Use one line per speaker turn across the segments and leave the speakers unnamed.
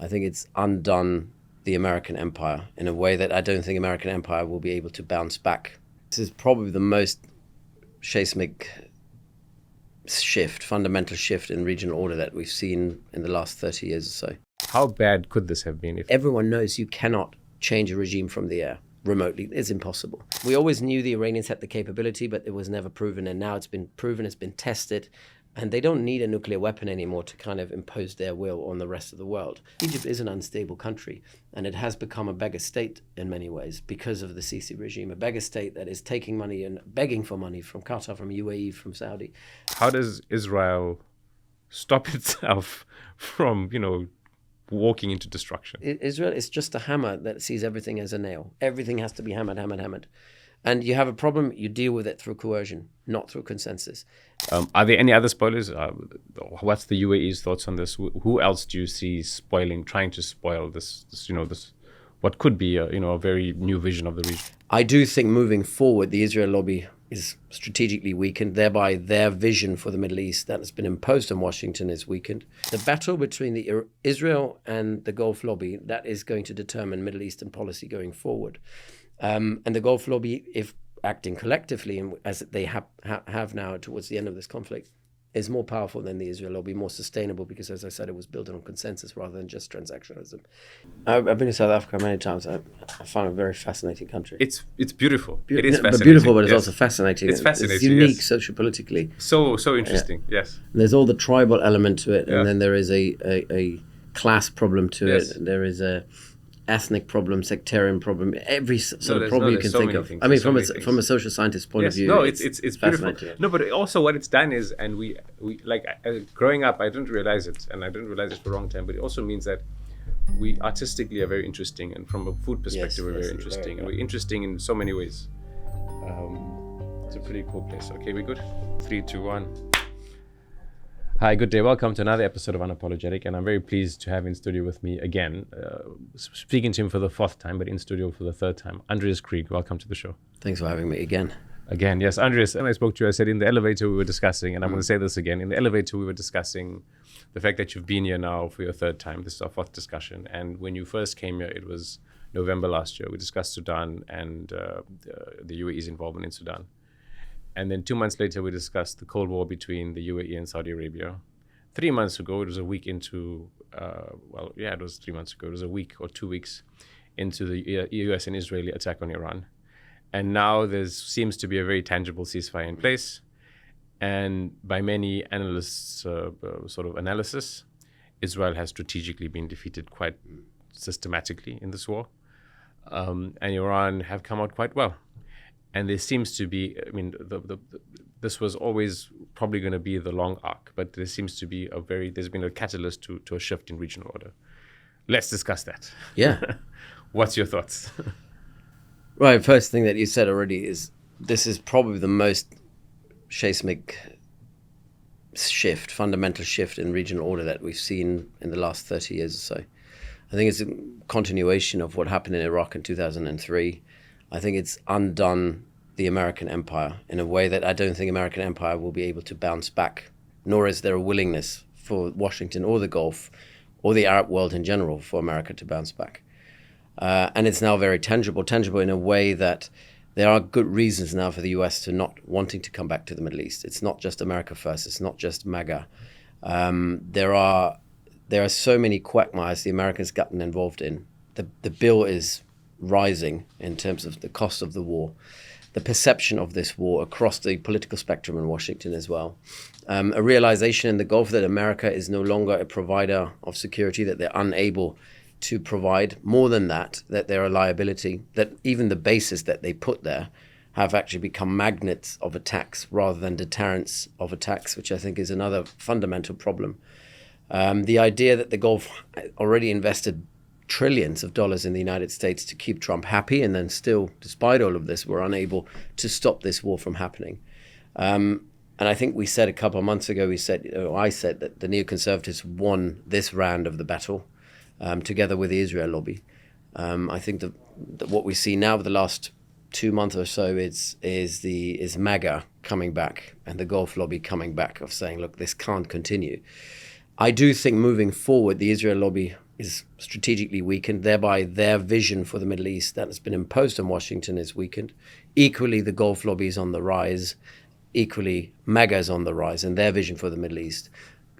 I think it's undone the American empire in a way that I don't think American empire will be able to bounce back. This is probably the most seismic shift, fundamental shift in regional order that we've seen in the last 30 years or so.
How bad could this have been?
Everyone knows you cannot change a regime from the air remotely. It's impossible. We always knew the Iranians had the capability, but it was never proven. And now it's been proven, it's been tested. And they don't need a nuclear weapon anymore to kind of impose their will on the rest of the world. Egypt is an unstable country, and it has become a beggar state in many ways because of the Sisi regime, a beggar state that is taking money and begging for money from Qatar, from UAE, from Saudi.
How does Israel stop itself from, walking into destruction?
Israel is just a hammer that sees everything as a nail. Everything has to be hammered, hammered, hammered. And you have a problem, you deal with it through coercion, not through consensus.
Are there any other spoilers? What's the UAE's thoughts on this? Who else do you see trying to spoil this what could be a very new vision of the region?
I do think moving forward, the Israel lobby is strategically weakened, thereby their vision for the Middle East that has been imposed on Washington is weakened. The battle between the Israel and the Gulf lobby, that is going to determine Middle Eastern policy going forward. And the Gulf lobby, if acting collectively, and as they have now towards the end of this conflict, is more powerful than the Israel lobby, more sustainable, because, as I said, it was built on consensus rather than just transactionalism. I've been to South Africa many times. I find it a very fascinating country.
It's beautiful. It is fascinating.
But beautiful, but it's also fascinating.
It's fascinating.
It's unique
yes.
sociopolitically.
So interesting. Yeah. Yes.
There's all the tribal element to it, and then there is a class problem to it. There is a ethnic problem, sectarian problem, every sort of problem you can think of. I mean, from a social scientist point of view,
no, it's beautiful. No, but also what it's done is, and we like growing up, I didn't realize it, and I didn't realize it for a long time. But it also means that we artistically are very interesting, and from a food perspective, we're very interesting, and we're interesting in so many ways. It's a pretty cool place. Okay, we good? 3, 2, 1. Hi, good day. Welcome to another episode of Unapologetic, and I'm very pleased to have in studio with me again, speaking to him for the 4th time, but in studio for the 3rd time, Andreas Krieg. Welcome to the show.
Thanks for having me again.
Again, yes, Andreas. And I spoke to you, I said in the elevator we were discussing, and I'm going to say this again, in the elevator we were discussing the fact that you've been here now for your 3rd time. This is our 4th discussion. And when you first came here, it was November last year. We discussed Sudan and the UAE's involvement in Sudan. And then 2 months later, we discussed the Cold War between the UAE and Saudi Arabia. 3 months ago, it was a week into, it was 3 months ago. It was a week or 2 weeks into the US and Israeli attack on Iran. And now there seems to be a very tangible ceasefire in place. And by many analysts' sort of analysis, Israel has strategically been defeated quite systematically in this war. And Iran have come out quite well. And there seems to be, this was always probably going to be the long arc, but there seems to be there's been a catalyst to a shift in regional order. Let's discuss that.
Yeah.
What's your thoughts?
Right, first thing that you said already is this is probably the most seismic shift, fundamental shift in regional order that we've seen in the last 30 years or so. I think it's a continuation of what happened in Iraq in 2003. I think it's undone the American empire in a way that I don't think American empire will be able to bounce back, nor is there a willingness for Washington or the Gulf or the Arab world in general for America to bounce back. And it's now very tangible in a way that there are good reasons now for the US to not wanting to come back to the Middle East. It's not just America first, it's not just MAGA. There are so many quagmires the Americans gotten involved in. The bill is rising in terms of the cost of the war, the perception of this war across the political spectrum in Washington as well. A realization in the Gulf that America is no longer a provider of security, that they're unable to provide. More than that they're a liability, that even the bases that they put there have actually become magnets of attacks rather than deterrents of attacks, which I think is another fundamental problem. The idea that the Gulf already invested trillions of dollars in the United States to keep Trump happy, and then still, despite all of this, we're unable to stop this war from happening. And I think we said a couple of months ago, I said that the neoconservatives won this round of the battle together with the Israel lobby. I think that what we see now for the last 2 months or so is MAGA coming back and the Gulf lobby coming back of saying, look, this can't continue. I do think moving forward, the Israel lobby is strategically weakened. Thereby, their vision for the Middle East that has been imposed on Washington is weakened. Equally, the Gulf lobby is on the rise. Equally, MAGA is on the rise, and their vision for the Middle East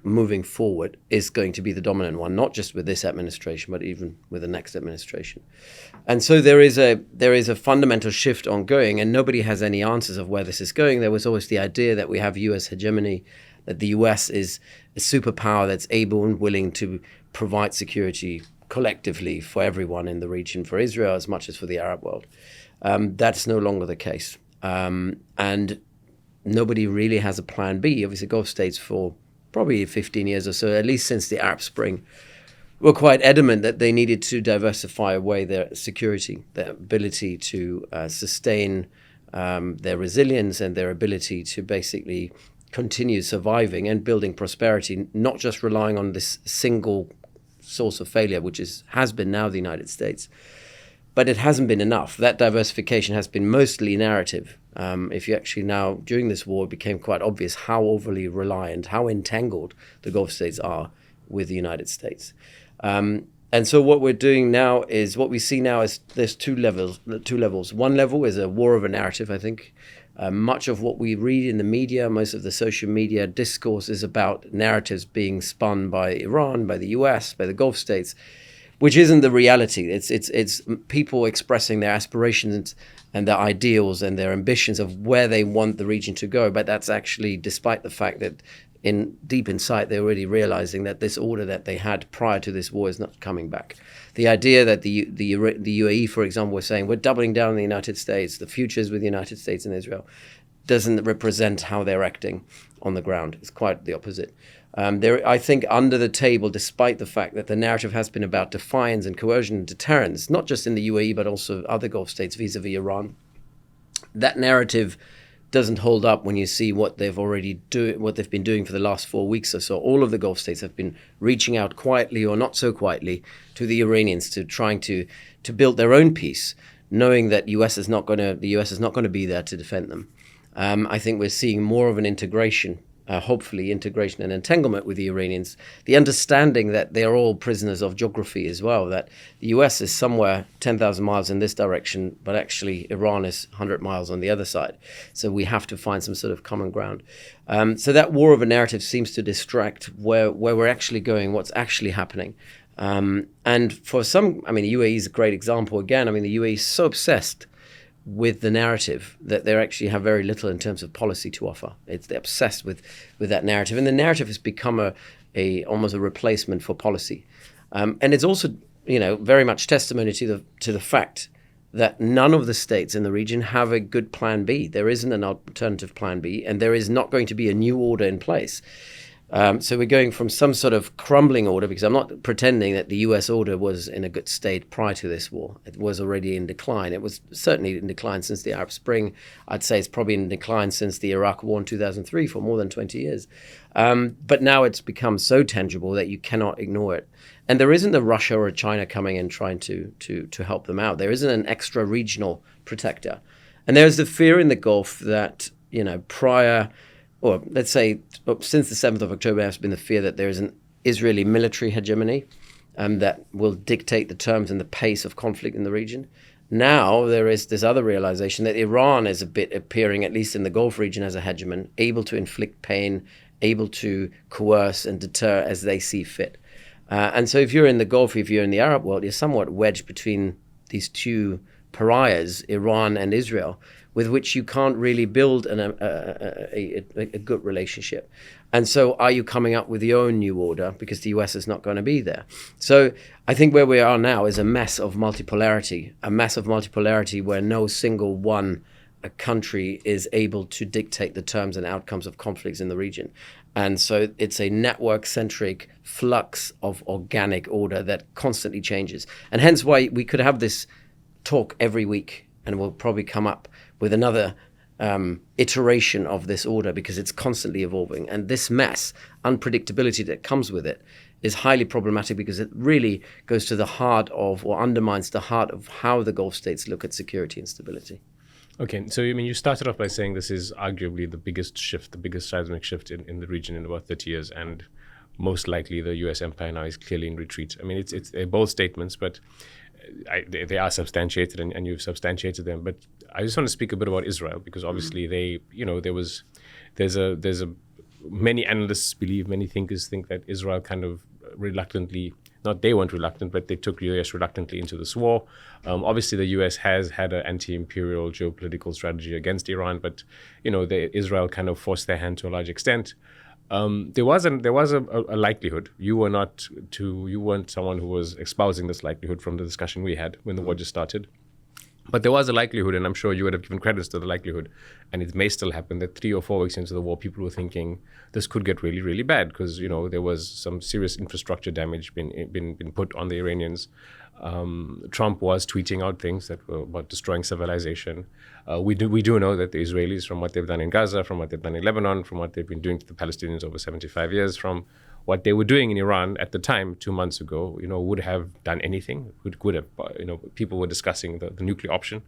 moving forward is going to be the dominant one, not just with this administration, but even with the next administration. And so there is a fundamental shift ongoing, and nobody has any answers of where this is going. There was always the idea that we have US hegemony, that the US is a superpower that's able and willing to provide security collectively for everyone in the region, for Israel as much as for the Arab world. That's no longer the case. And nobody really has a plan B. Obviously, Gulf states for probably 15 years or so, at least since the Arab Spring, were quite adamant that they needed to diversify away their security, their ability to sustain their resilience and their ability to basically continue surviving and building prosperity, not just relying on this single source of failure, which has been now the United States. But it hasn't been enough. That diversification has been mostly narrative. If you actually now, during this war, it became quite obvious how overly reliant, how entangled the Gulf states are with the United States. And so what we're doing now is, what we see now is there's two levels. One level is a war of a narrative, I think. Much of what we read in the media, most of the social media discourse is about narratives being spun by Iran, by the US, by the Gulf states, which isn't the reality. It's people expressing their aspirations and their ideals and their ambitions of where they want the region to go. But that's actually despite the fact that deep inside they're already realizing that this order that they had prior to this war is not coming back. The idea that the UAE, for example, was saying we're doubling down on the United States, the future is with the United States and Israel, doesn't represent how they're acting on the ground. It's quite the opposite. I think under the table, despite the fact that the narrative has been about defiance and coercion and deterrence, not just in the UAE, but also other Gulf states vis-a-vis Iran, that narrative doesn't hold up when you see what they've been doing for the last 4 weeks or so. All of the Gulf states have been reaching out quietly or not so quietly to the Iranians, to trying to build their own peace, knowing that the US is not going to be there to defend them. I think we're seeing more of an integration, hopefully integration and entanglement with the Iranians, the understanding that they're all prisoners of geography as well, that the US is somewhere 10,000 miles in this direction, but actually Iran is 100 miles on the other side. So we have to find some sort of common ground. So that war of a narrative seems to distract where we're actually going, what's actually happening. And for some, the UAE is a great example again. The UAE is so obsessed with the narrative that they actually have very little in terms of policy to offer. They're obsessed with that narrative, and the narrative has become almost a replacement for policy. And it's also, very much testimony to the fact that none of the states in the region have a good plan B. There isn't an alternative plan B, and there is not going to be a new order in place. So we're going from some sort of crumbling order, because I'm not pretending that the US order was in a good state prior to this war. It was already in decline. It was certainly in decline since the Arab Spring. I'd say it's probably in decline since the Iraq War in 2003 for more than 20 years. But now it's become so tangible that you cannot ignore it. And there isn't a Russia or a China coming in trying to help them out. There isn't an extra regional protector. And there's the fear in the Gulf that, prior, or let's say since the 7th of October, there's been the fear that there is an Israeli military hegemony that will dictate the terms and the pace of conflict in the region. Now there is this other realization that Iran is a bit appearing, at least in the Gulf region, as a hegemon, able to inflict pain, able to coerce and deter as they see fit. And so if you're in the Gulf, if you're in the Arab world, you're somewhat wedged between these two pariahs, Iran and Israel, with which you can't really build a good relationship. And so are you coming up with your own new order, because the US is not going to be there? So I think where we are now is a mess of multipolarity where no single one country is able to dictate the terms and outcomes of conflicts in the region. And so it's a network-centric flux of organic order that constantly changes. And hence why we could have this talk every week, and we'll probably come up with another iteration of this order, because it's constantly evolving. And this mess, unpredictability that comes with it, is highly problematic, because it really goes to the heart of, or undermines the heart of, how the Gulf states look at security and stability.
Okay, so you started off by saying this is arguably the biggest shift, the biggest seismic shift in the region in about 30 years. And most likely the U.S. empire now is clearly in retreat. I mean, they're bold statements, but they are substantiated, and you've substantiated them. But I just want to speak a bit about Israel, because obviously there's a many analysts believe, many thinkers think that Israel kind of reluctantly, not they weren't reluctant, but they took the U.S. reluctantly into this war. Obviously, the U.S. has had an anti-imperial geopolitical strategy against Iran, but Israel kind of forced their hand to a large extent. There was a likelihood. You weren't someone who was espousing this likelihood from the discussion we had when the war just started. But there was a likelihood, and I'm sure you would have given credits to the likelihood, and it may still happen, that 3 or 4 weeks into the war, people were thinking this could get really, really bad, because there was some serious infrastructure damage been put on the Iranians. Trump was tweeting out things that were about destroying civilization. We do know that the Israelis, from what they've done in Gaza, from what they've done in Lebanon, from what they've been doing to the Palestinians over 75 years, from what they were doing in Iran at the time 2 months ago, would have done anything. Would have, people were discussing the nuclear option.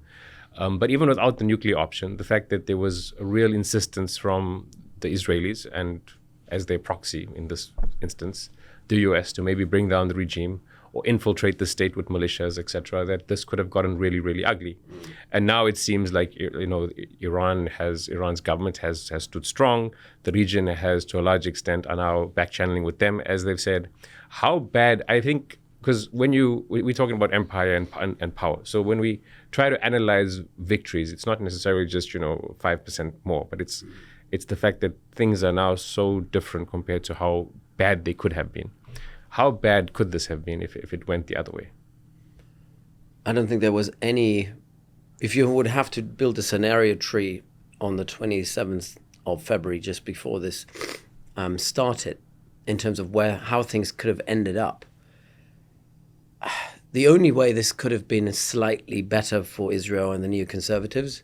But even without the nuclear option, the fact that there was a real insistence from the Israelis, and as their proxy in this instance, the US, to maybe bring down the regime or infiltrate the state with militias, etc., that this could have gotten really, really ugly. And now it seems like Iran's government has stood strong. The region has, to a large extent, are now back channeling with them, as they've said. How bad, I think, because we're talking about empire and power. So when we try to analyze victories, it's not necessarily just 5% more, but it's the fact that things are now so different compared to how bad they could have been. How bad could this have been if it went the other way?
I don't think there was any. If you would have to build a scenario tree on the 27th of February, just before this started, in terms of how things could have ended up, the only way this could have been slightly better for Israel and the neoconservatives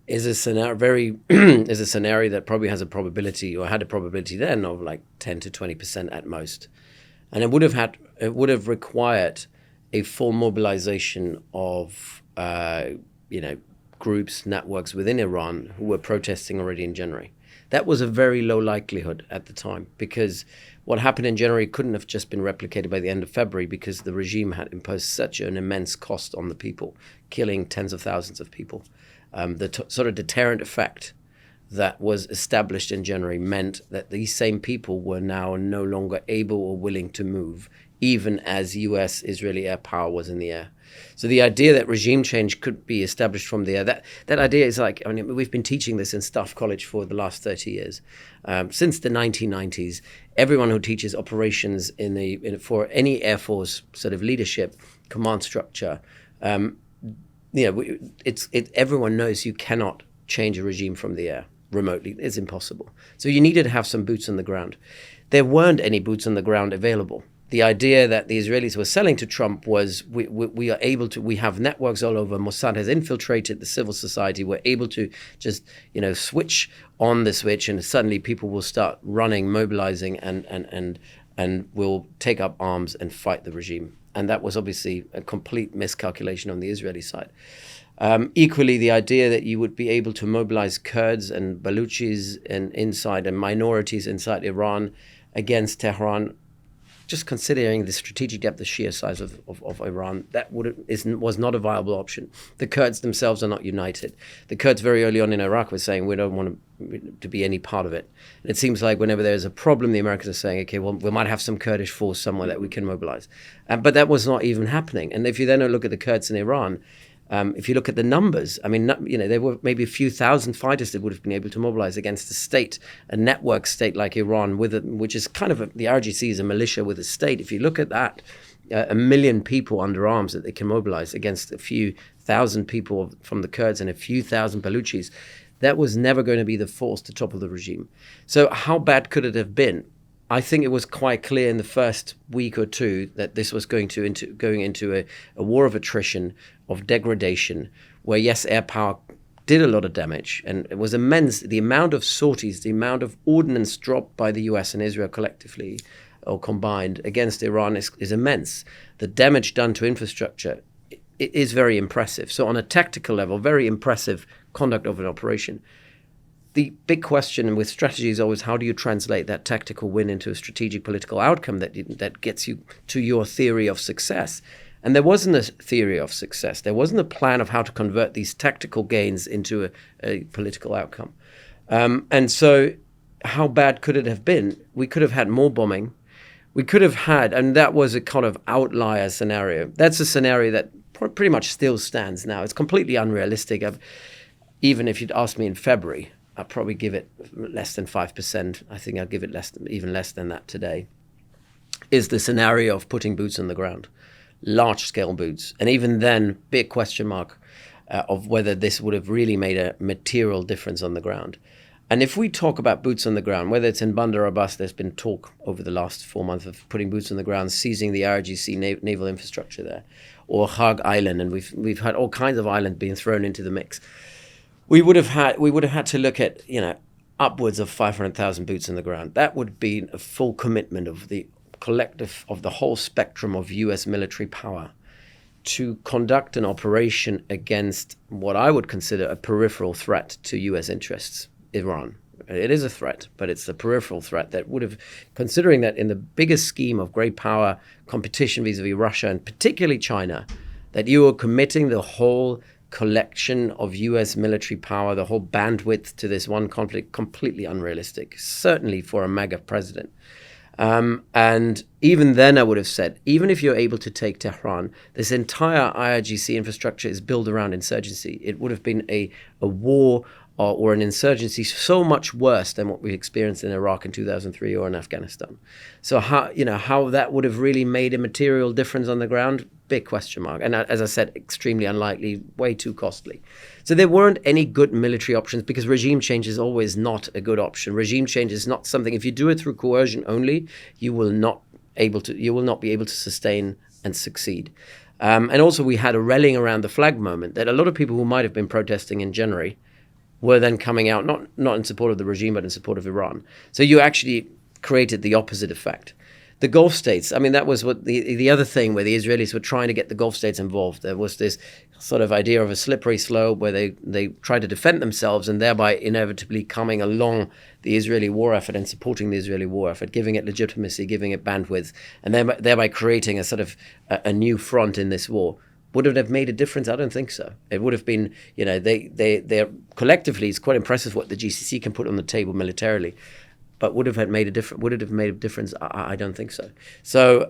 is a scenario is a scenario that probably has a probability, or had a probability then, of like 10 to 20% at most. And it would have required a full mobilization of groups, networks within Iran who were protesting already in January. That was a very low likelihood at the time, because what happened in January couldn't have just been replicated by the end of February, because the regime had imposed such an immense cost on the people, killing tens of thousands of people. The sort of deterrent effect that was established in January meant that these same people were now no longer able or willing to move, even as US-Israeli air power was in the air. So the idea that regime change could be established from the air, that idea is like, we've been teaching this in Staff College for the last 30 years. Since the 1990s, everyone who teaches operations for any Air Force sort of leadership, command structure, everyone knows you cannot change a regime from the air remotely. It's impossible. So you needed to have some boots on the ground. There weren't any boots on the ground available. The idea that the Israelis were selling to Trump was, we have networks all over. Mossad has infiltrated the civil society. We're able to just, switch on the switch, and suddenly people will start running, mobilizing, and will take up arms and fight the regime. And that was obviously a complete miscalculation on the Israeli side. Equally, the idea that you would be able to mobilize Kurds and Baluchis and minorities inside Iran against Tehran, just considering the strategic depth, the sheer size of Iran, that was not a viable option. The Kurds themselves are not united. The Kurds very early on in Iraq were saying, we don't want to be any part of it. And it seems like whenever there's a problem, the Americans are saying, okay, well, we might have some Kurdish force somewhere that we can mobilize. But that was not even happening. And if you then look at the Kurds in Iran, if you look at the numbers, there were maybe a few thousand fighters that would have been able to mobilize against a network state like Iran, which is kind of the RGC is a militia with a state. If you look at that, 1 million people under arms that they can mobilize against a few thousand people from the Kurds and a few thousand Baluchis, that was never going to be the force to topple the regime. So how bad could it have been? I think it was quite clear in the first week or two that this was going into a war of attrition, of degradation, where yes, air power did a lot of damage, and it was immense. The amount of sorties, the amount of ordnance dropped by the US and Israel collectively or combined against Iran is immense. The damage done to infrastructure is very impressive. So on a tactical level, very impressive conduct of an operation. the big question with strategy is always how do you translate that tactical win into a strategic political outcome that gets you to your theory of success. And there wasn't a theory of success. There wasn't a plan of how to convert these tactical gains into a political outcome. And so how bad could it have been? We could have had more bombing. We could have had, and that was a kind of outlier scenario. That's a scenario that pretty much still stands now. It's completely unrealistic. Even if you'd asked me in February, I'd probably give it less than 5%. I think I'd give it even less than that today, is the scenario of putting boots on the ground, large-scale boots. And even then, big question mark of whether this would have really made a material difference on the ground. And if we talk about boots on the ground, whether it's in Bundar or Bus, there's been talk over the last 4 months of putting boots on the ground, seizing the IRGC naval infrastructure there, or Hague Island, and we've had all kinds of islands being thrown into the mix. We would have had to look at, upwards of 500,000 boots on the ground. That would be a full commitment of the collective, of the whole spectrum of US military power to conduct an operation against what I would consider a peripheral threat to US interests, Iran. It is a threat, but it's a peripheral threat that would have, considering that in the biggest scheme of great power competition vis-a-vis Russia and particularly China, that you are committing the whole collection of US military power, the whole bandwidth to this one conflict, completely unrealistic, certainly for a MAGA president. And even then I would have said, even if you're able to take Tehran, this entire IRGC infrastructure is built around insurgency. It would have been a war or an insurgency so much worse than what we experienced in Iraq in 2003 or in Afghanistan. So how that would have really made a material difference on the ground, big question mark. And as I said, extremely unlikely, way too costly. So there weren't any good military options because regime change is always not a good option. Regime change is not something, if you do it through coercion only, you will not be able to sustain and succeed. And also we had a rallying around the flag moment that a lot of people who might have been protesting in January were then coming out, not in support of the regime, but in support of Iran. So you actually created the opposite effect. The Gulf states, I mean, that was what the other thing where the Israelis were trying to get the Gulf states involved. There was this sort of idea of a slippery slope where they tried to defend themselves and thereby inevitably coming along the Israeli war effort and supporting the Israeli war effort, giving it legitimacy, giving it bandwidth, and thereby creating a sort of a new front in this war. Would it have made a difference? I don't think so. It would have been, they're collectively, it's quite impressive what the GCC can put on the table militarily, but would it have made a difference? I don't think so. So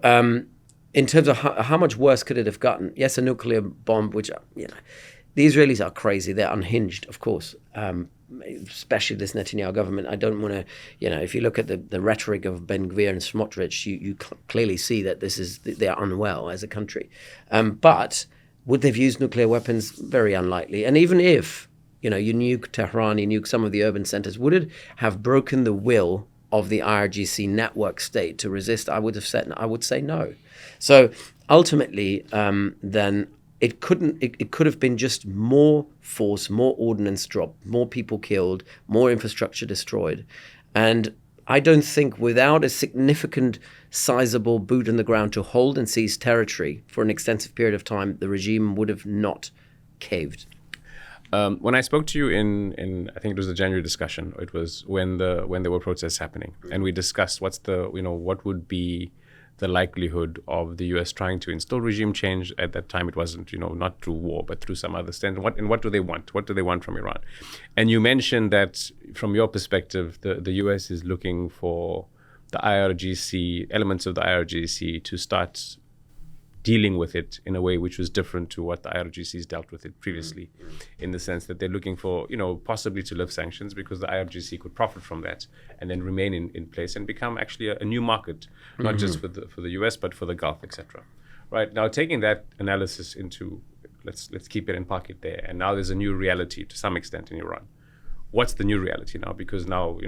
in terms of how much worse could it have gotten? Yes, a nuclear bomb, which, the Israelis are crazy. They're unhinged, of course, especially this Netanyahu government. I don't want to, if you look at the rhetoric of Ben Gvir and Smotrich, you clearly see that they're unwell as a country. But would they've used nuclear weapons? Very unlikely. And even if, you nuke Tehran, you nuke some of the urban centers, would it have broken the will of the IRGC network state to resist? I would say no. So ultimately, then it could have been just more force, more ordnance dropped, more people killed, more infrastructure destroyed. And I don't think without a significant, sizable boot on the ground to hold and seize territory for an extensive period of time, the regime would have not caved.
When I spoke to you in I think it was the January discussion, it was when there were protests happening, and we discussed what would be the likelihood of the US trying to instill regime change. At that time, it wasn't, not through war, but through some other stand. And what do they want? What do they want from Iran? And you mentioned that from your perspective, the US is looking for the IRGC, elements of the IRGC to start dealing with it in a way which was different to what the IRGC's dealt with it previously, in the sense that they're looking for, possibly to lift sanctions because the IRGC could profit from that and then remain in place and become actually a new market, not just for the US, but for the Gulf, etc. Right, now taking that analysis into, let's keep it and park it there. And now there's a new reality to some extent in Iran. What's the new reality now? Because now,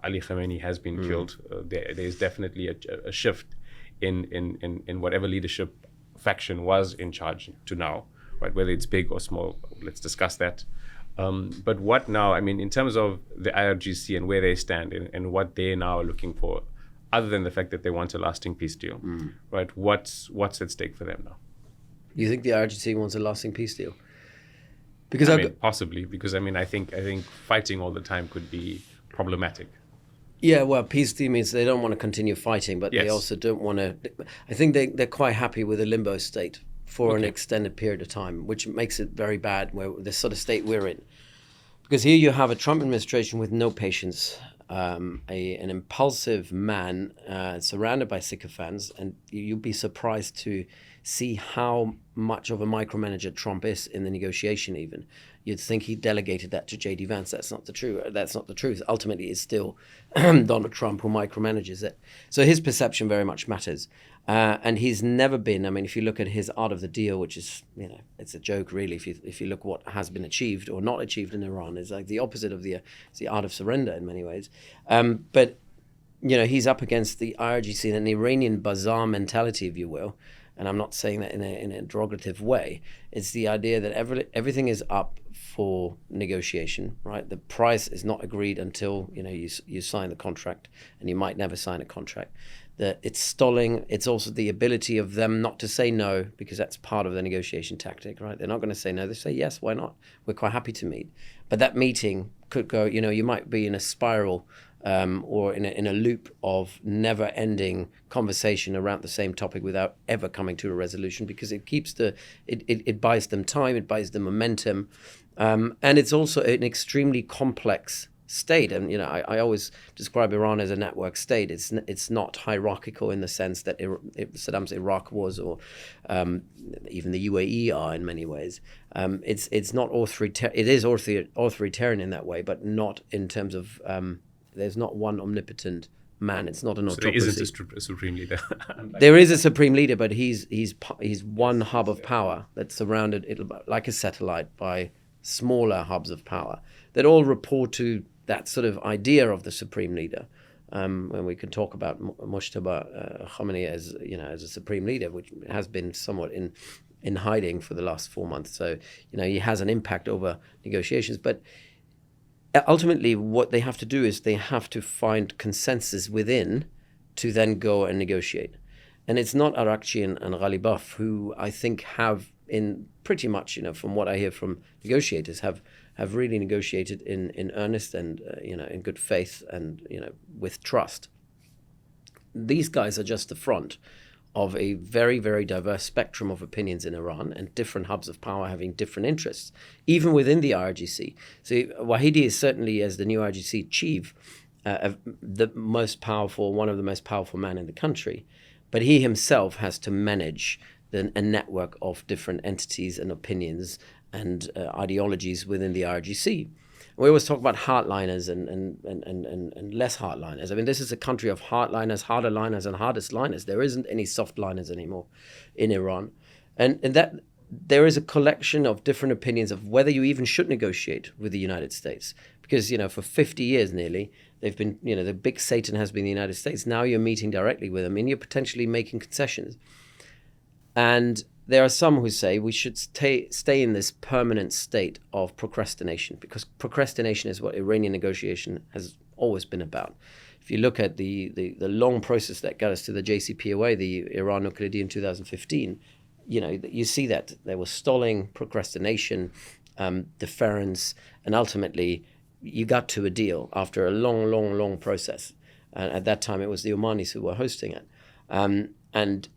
Ali Khamenei has been killed. There's definitely a shift in whatever leadership faction was in charge to now, right? Whether it's big or small, let's discuss that. But what now? I mean, in terms of the IRGC and where they stand and what they're now looking for, other than the fact that they want a lasting peace deal, right? What's at stake for them now?
You think the IRGC wants a lasting peace deal? Because
I mean, possibly, because I think fighting all the time could be problematic.
Yeah, well, peace deal means they don't want to continue fighting, but they
Yes.
also don't want to. I think they're quite happy with a limbo state for an extended period of time, which makes it very bad, where the sort of state we're in. Because here you have a Trump administration with no patience, an impulsive man surrounded by sycophants, and you'd be surprised to see how much of a micromanager Trump is in the negotiation even. You'd think he delegated that to J.D. Vance. That's not the truth. That's not the truth. Ultimately, it's still Donald Trump who micromanages it. So his perception very much matters. And he's never been, I mean, if you look at his art of the deal, which is, it's a joke really, if you look what has been achieved or not achieved in Iran, it's like the opposite of the art of surrender in many ways. But, he's up against the IRGC and an Iranian bazaar mentality, if you will. And I'm not saying that in a derogative way. It's the idea that everything is up for negotiation, right? The price is not agreed until you sign the contract, and you might never sign a contract. That it's stalling. It's also the ability of them not to say no, because that's part of the negotiation tactic, right? They're not going to say no. They say yes. Why not? We're quite happy to meet. But that meeting could go. You might be in a spiral. Or in a loop of never-ending conversation around the same topic without ever coming to a resolution, because it keeps it buys them time, it buys them momentum, and it's also an extremely complex state. And I always describe Iran as a network state. It's not hierarchical in the sense that Saddam's Iraq was, or even the UAE are in many ways. It's not authoritarian. It is authoritarian in that way, but not in terms of there's not one omnipotent man. It's not an autocracy.
So there isn't a supreme leader.
There is a supreme leader, but he's one hub of power that's surrounded, like a satellite, by smaller hubs of power that all report to that sort of idea of the supreme leader. When we can talk about Mujtaba Khamenei as a supreme leader, which has been somewhat in hiding for the last 4 months. So he has an impact over negotiations, but ultimately, what they have to do is they have to find consensus within to then go and negotiate. And it's not Arakchi and Ghalibaf who I think have, in pretty much, from what I hear from negotiators, have really negotiated in earnest and, in good faith and, with trust. These guys are just the front of a very, very diverse spectrum of opinions in Iran, and different hubs of power having different interests, even within the IRGC. So Wahidi is certainly, as the new IRGC chief, one of the most powerful men in the country. But he himself has to manage a network of different entities and opinions and ideologies within the IRGC. We always talk about hardliners and less hardliners. I mean, this is a country of hardliners, harder liners, and hardest liners. There isn't any soft liners anymore in Iran. And that there is a collection of different opinions of whether you even should negotiate with the United States. Because, for 50 years nearly, they've been, the big Satan has been the United States. Now you're meeting directly with them, and you're potentially making concessions. And there are some who say we should stay in this permanent state of procrastination, because procrastination is what Iranian negotiation has always been about. If you look at the long process that got us to the JCPOA, the Iran nuclear deal in 2015, you see that there was stalling, procrastination, deference, and ultimately you got to a deal after a long process. And at that time, it was the Omanis who were hosting it. And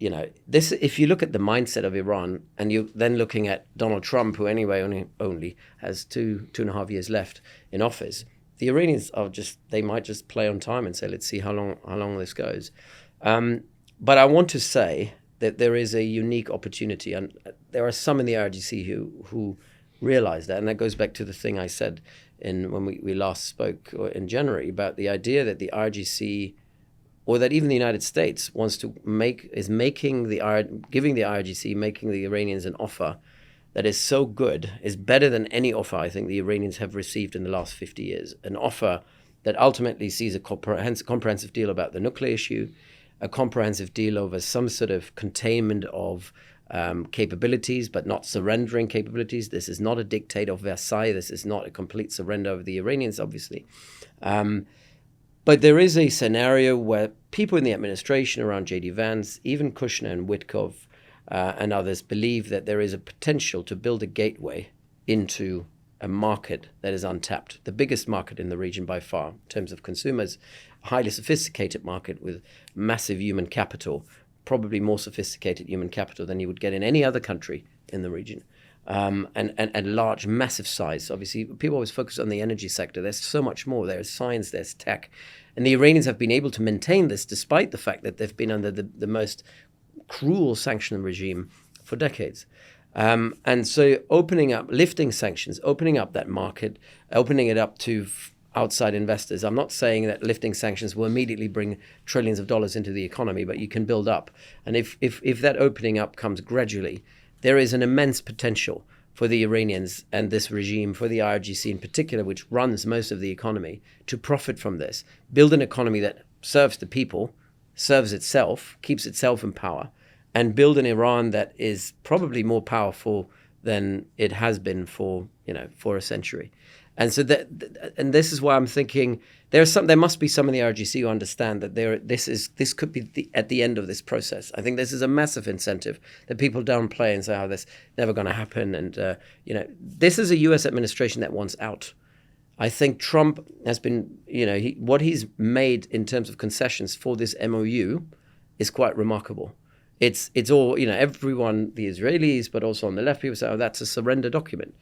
this, if you look at the mindset of Iran, and you then looking at Donald Trump, who anyway only has two and a half years left in office, the Iranians they might just play on time and say, let's see how long this goes. But I want to say that there is a unique opportunity, and there are some in the IRGC who realize that, and that goes back to the thing I said when we last spoke in January about the idea that the IRGC, or that even the United States wants to giving the IRGC, making the Iranians an offer that is so good, is better than any offer I think the Iranians have received in the last 50 years. An offer that ultimately sees a comprehensive deal about the nuclear issue, a comprehensive deal over some sort of containment of capabilities, but not surrendering capabilities. This is not a dictate of Versailles. This is not a complete surrender of the Iranians, obviously. But there is a scenario where people in the administration around J.D. Vance, even Kushner and Witkoff and others, believe that there is a potential to build a gateway into a market that is untapped, the biggest market in the region by far in terms of consumers, highly sophisticated market with massive human capital, probably more sophisticated human capital than you would get in any other country in the region. And large, massive size. Obviously, people always focus on the energy sector. There's so much more. There's science, there's tech. And the Iranians have been able to maintain this despite the fact that they've been under the most cruel sanction regime for decades. And so lifting sanctions, opening up that market, opening it up to outside investors. I'm not saying that lifting sanctions will immediately bring trillions of dollars into the economy, but you can build up. And if that opening up comes gradually, there is an immense potential for the Iranians and this regime, for the IRGC in particular, which runs most of the economy, to profit from this, build an economy that serves the people, serves itself, keeps itself in power, and build an Iran that is probably more powerful than it has been for a century. And so and this is why I'm thinking there must be some in the RGC who understand that this could be at the end of this process. I think this is a massive incentive that people downplay and say, "Oh, this never going to happen." And this is a U.S. administration that wants out. I think Trump has been, what he's made in terms of concessions for this MOU is quite remarkable. It's all, everyone, the Israelis, but also on the left, people say, "Oh, that's a surrender document."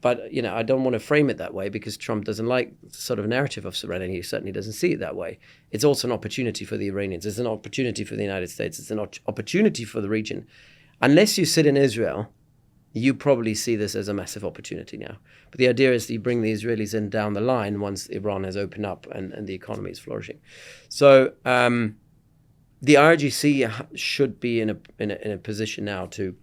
But, I don't want to frame it that way because Trump doesn't like the sort of narrative of surrender. He certainly doesn't see it that way. It's also an opportunity for the Iranians. It's an opportunity for the United States. It's an opportunity for the region. Unless you sit in Israel, you probably see this as a massive opportunity now. But the idea is that you bring the Israelis in down the line once Iran has opened up and the economy is flourishing. So the IRGC should be in a position now to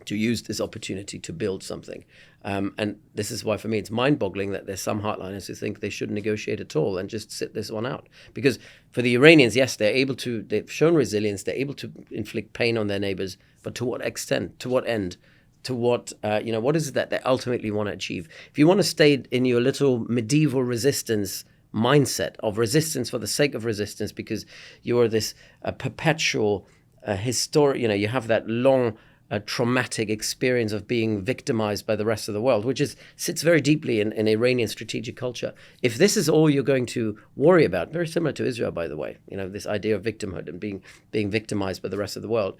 use this opportunity to build something. And this is why, for me, it's mind-boggling that there's some hardliners who think they shouldn't negotiate at all and just sit this one out. Because for the Iranians, yes, they've shown resilience, they're able to inflict pain on their neighbors, but to what extent, to what end, to what, what is it that they ultimately want to achieve? If you want to stay in your little medieval resistance mindset of resistance for the sake of resistance because you are this perpetual you have that long traumatic experience of being victimized by the rest of the world, which sits very deeply in Iranian strategic culture. If this is all you're going to worry about, very similar to Israel, by the way, this idea of victimhood and being victimized by the rest of the world,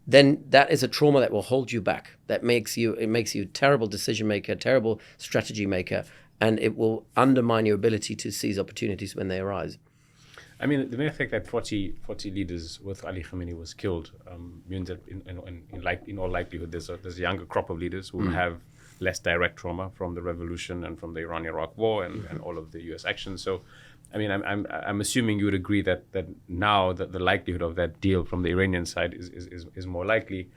then that is a trauma that will hold you back. It makes you a terrible decision maker, terrible strategy maker, and it will undermine your ability to seize opportunities when they arise.
I mean, the mere fact that 40 leaders with Ali Khamenei was killed means that in all likelihood there's a younger crop of leaders who have less direct trauma from the revolution and from the Iran-Iraq war and all of the U.S. actions. So, I mean, I'm assuming you would agree that now that the likelihood of that deal from the Iranian side is more likely.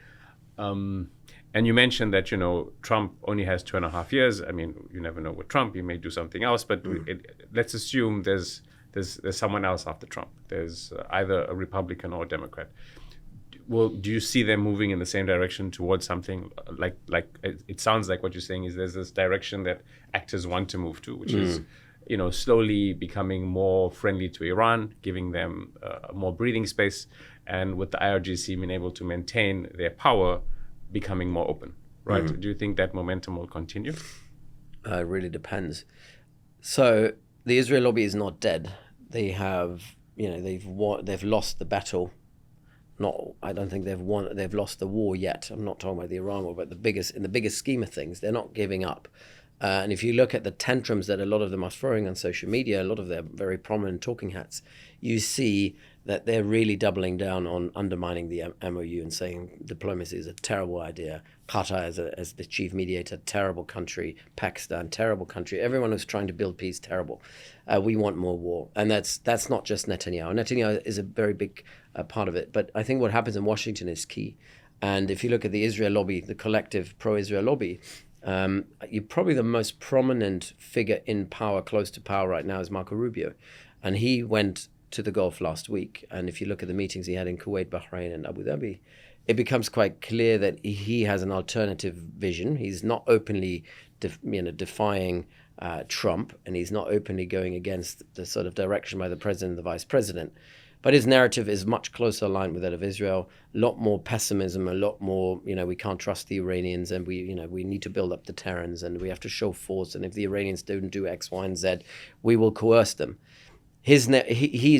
And you mentioned that, Trump only has 2.5 years. I mean, you never know with Trump. He may do something else. But let's assume there's someone else after Trump. There's either a Republican or a Democrat. Well, do you see them moving in the same direction towards something like it sounds like what you're saying is there's this direction that actors want to move to, which is, slowly becoming more friendly to Iran, giving them more breathing space, and with the IRGC being able to maintain their power, becoming more open, right? Do you think that momentum will continue?
It really depends. So the Israel lobby is not dead. They have, they've lost the battle. I don't think they've won. They've lost the war yet. I'm not talking about the Iran war, but in the biggest scheme of things, they're not giving up. And if you look at the tantrums that a lot of them are throwing on social media, a lot of their very prominent talking hats, you see that they're really doubling down on undermining the MOU and saying diplomacy is a terrible idea. Qatar as the chief mediator, terrible country. Pakistan, terrible country. Everyone who's trying to build peace, terrible. We want more war. And that's not just Netanyahu. Netanyahu is a very big part of it. But I think what happens in Washington is key. And if you look at the Israel lobby, the collective pro-Israel lobby, you're probably the most prominent figure in power, close to power right now, is Marco Rubio. And he went to the Gulf last week. And if you look at the meetings he had in Kuwait, Bahrain, and Abu Dhabi, it becomes quite clear that he has an alternative vision. He's not openly defying Trump, and he's not openly going against the sort of direction by the president and the vice president. But his narrative is much closer aligned with that of Israel. A lot more pessimism, a lot more, we can't trust the Iranians, and we need to build up deterrents, and we have to show force. And if the Iranians don't do X, Y, and Z, we will coerce them. He's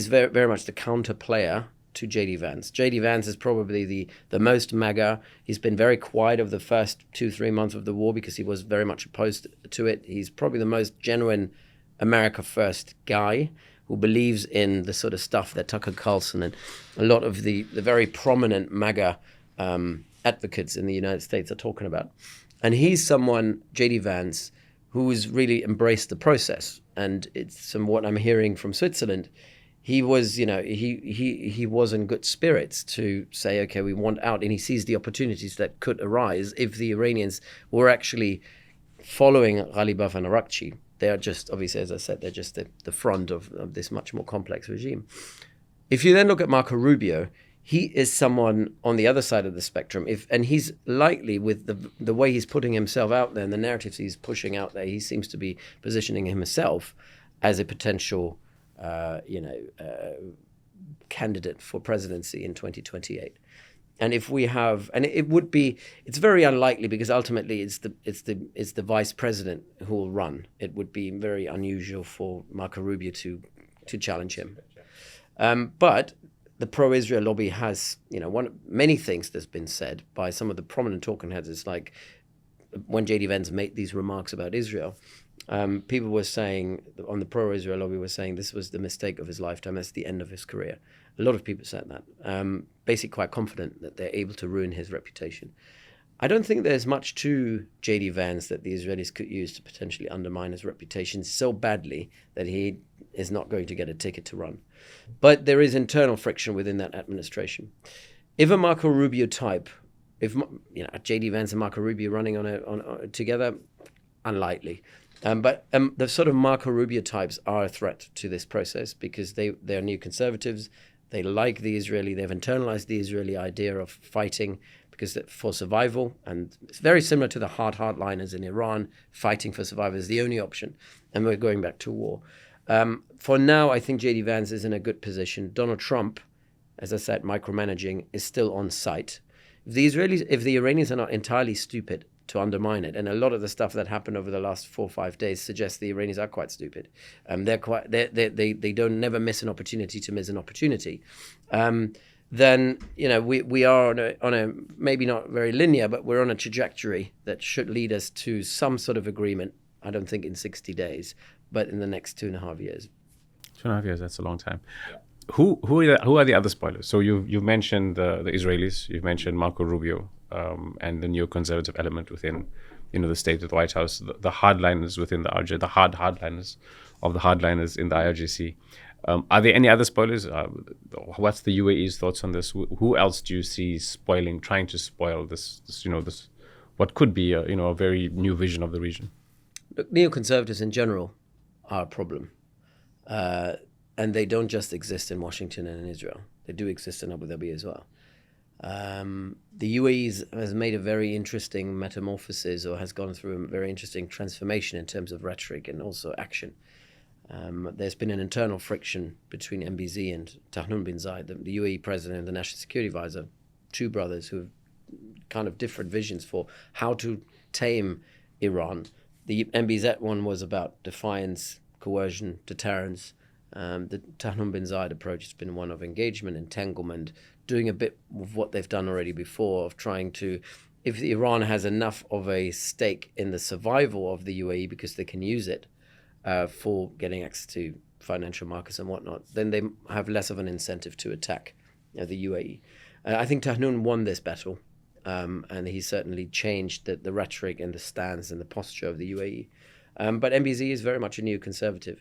very, very much the counter player to J.D. Vance. J.D. Vance is probably the most MAGA. He's been very quiet over the first 2-3 months of the war because he was very much opposed to it. He's probably the most genuine America First guy who believes in the sort of stuff that Tucker Carlson and a lot of the very prominent MAGA advocates in the United States are talking about. And he's someone, J.D. Vance, who has really embraced the process. And it's from what I'm hearing from Switzerland, he was, he was in good spirits to say, okay, we want out. And he sees the opportunities that could arise if the Iranians were actually following Ghalibaf and Arakchi. They are just, obviously, as I said, they're just the front of this much more complex regime. If you then look at Marco Rubio, he is someone on the other side of the spectrum. And he's likely, with the way he's putting himself out there and the narratives he's pushing out there, he seems to be positioning himself as a potential candidate for presidency in 2028. And if we have, and it's very unlikely because ultimately it's the vice president who will run. It would be very unusual for Marco Rubio to challenge him. But the pro-Israel lobby has, many things that's been said by some of the prominent talking heads. It's like when J.D. Vance made these remarks about Israel, people were saying, on the pro-Israel lobby, were saying this was the mistake of his lifetime. That's the end of his career. A lot of people said that, basically quite confident that they're able to ruin his reputation. I don't think there's much to J.D. Vance that the Israelis could use to potentially undermine his reputation so badly that he is not going to get a ticket to run. But there is internal friction within that administration. If a Marco Rubio type, if J.D. Vance and Marco Rubio running on together, unlikely. But the sort of Marco Rubio types are a threat to this process because they're neoconservatives. They like the Israeli. They've internalized the Israeli idea of fighting because for survival, and it's very similar to the hardliners in Iran. Fighting for survival is the only option, and we're going back to war. For now, I think J.D. Vance is in a good position. Donald Trump, as I said, micromanaging, is still on site. If the Iranians are not entirely stupid to undermine it, and a lot of the stuff that happened over the last 4 or 5 days suggests the Iranians are quite stupid. They don't never miss an opportunity to miss an opportunity. Then we are on a maybe not very linear, but we're on a trajectory that should lead us to some sort of agreement. I don't think in 60 days, but in the next 2.5 years.
2.5 years, that's a long time. Yeah. Who are the other spoilers? So you've mentioned the Israelis, you've mentioned Marco Rubio, and the neoconservative element within, the state of the White House, the hardliners within the RJ, the hardliners of the hardliners in the IRGC. Are there any other spoilers? What's the UAE's thoughts on this? Who else do you see trying to spoil this what could be a very new vision of the region?
Look, neoconservatives in general are a problem. And they don't just exist in Washington and in Israel. They do exist in Abu Dhabi as well. The UAE has made a very interesting metamorphosis, or has gone through a very interesting transformation in terms of rhetoric and also action. There's been an internal friction between MBZ and Tahnoun bin Zayed, the UAE president and the national security advisor, two brothers who have kind of different visions for how to tame Iran. The MBZ one was about defiance, coercion, deterrence. The Tahnoun bin Zayed approach has been one of engagement, entanglement, doing a bit of what they've done already before, of trying to, if Iran has enough of a stake in the survival of the UAE because they can use it for getting access to financial markets and whatnot, then they have less of an incentive to attack the UAE. I think Tahnoun won this battle, and he certainly changed the rhetoric and the stance and the posture of the UAE. But MBZ is very much a neoconservative.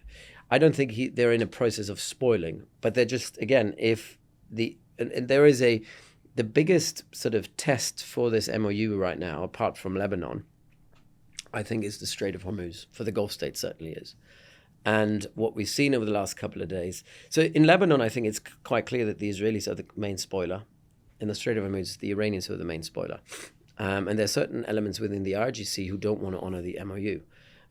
I don't think they're in a process of spoiling, but they're just, again, the biggest sort of test for this MOU right now, apart from Lebanon, I think is the Strait of Hormuz. For the Gulf states, certainly is. And what we've seen over the last couple of days. So in Lebanon, I think it's quite clear that the Israelis are the main spoiler. In the Strait of Hormuz, it's the Iranians who are the main spoiler. And there are certain elements within the IRGC who don't want to honor the MOU.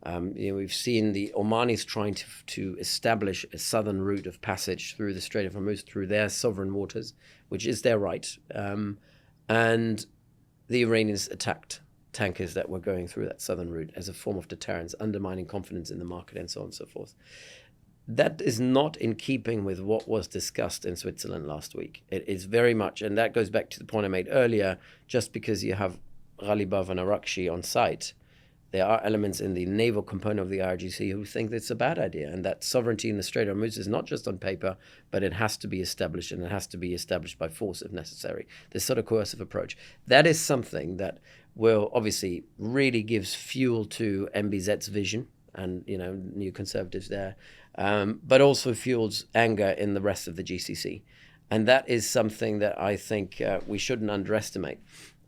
We've seen the Omanis trying to establish a southern route of passage through the Strait of Hormuz, through their sovereign waters, which is their right. And the Iranians attacked tankers that were going through that southern route as a form of deterrence, undermining confidence in the market and so on and so forth. That is not in keeping with what was discussed in Switzerland last week. It is very much, and that goes back to the point I made earlier, just because you have Ghalibaf and Arakshi on site, there are elements in the naval component of the IRGC who think it's a bad idea, and that sovereignty in the Strait of Hormuz is not just on paper, but it has to be established, and it has to be established by force if necessary. This sort of coercive approach. That is something that will obviously really gives fuel to MBZ's vision and, New Conservatives there, but also fuels anger in the rest of the GCC. And that is something that I think we shouldn't underestimate.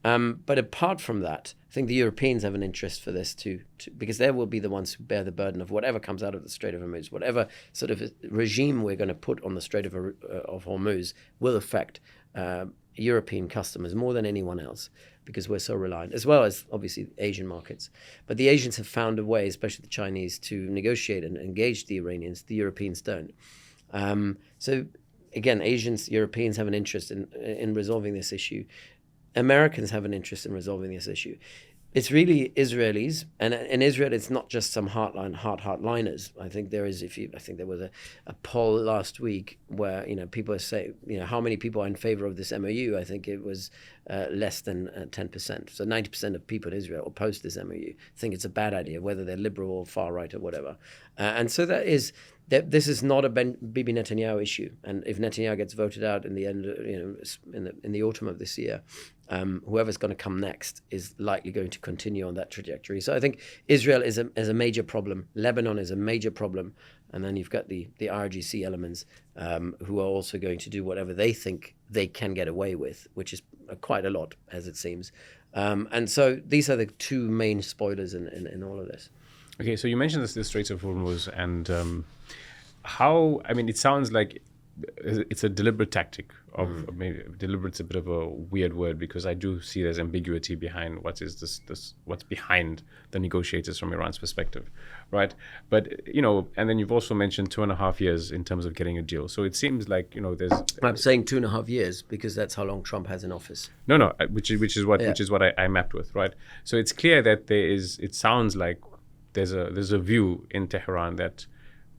But apart from that, I think the Europeans have an interest for this too, because they will be the ones who bear the burden of whatever comes out of the Strait of Hormuz. Whatever sort of regime we're going to put on the Strait of Hormuz will affect European customers more than anyone else, because we're so reliant, as well as obviously Asian markets. But the Asians have found a way, especially the Chinese, to negotiate and engage the Iranians. The Europeans don't. So again, Europeans have an interest in resolving this issue. Americans have an interest in resolving this issue. It's really Israelis, and in Israel, it's not just some hardliners. I think there is. I think there was a poll last week where people say how many people are in favor of this MOU. I think it was less than 10%. So 90% of people in Israel oppose this MOU. Think it's a bad idea, whether they're liberal or far right or whatever. And so this is not a Bibi Netanyahu issue. And if Netanyahu gets voted out in the end, in the autumn of this year, whoever's going to come next is likely going to continue on that trajectory. So I think Israel is a major problem. Lebanon is a major problem. And then you've got the IRGC elements who are also going to do whatever they think they can get away with, which is quite a lot, as it seems. And so these are the two main spoilers in all of this.
Okay, so you mentioned the Strait of Hormuz, and it sounds like it's a deliberate tactic of maybe deliberate's a bit of a weird word, because I do see there's ambiguity behind what's behind the negotiators from Iran's perspective, right? But and then you've also mentioned 2.5 years in terms of getting a deal. So it seems like there's.
I'm saying 2.5 years because that's how long Trump has in office.
No, which is what I mapped with, right? So it's clear that it sounds like there's a view in Tehran that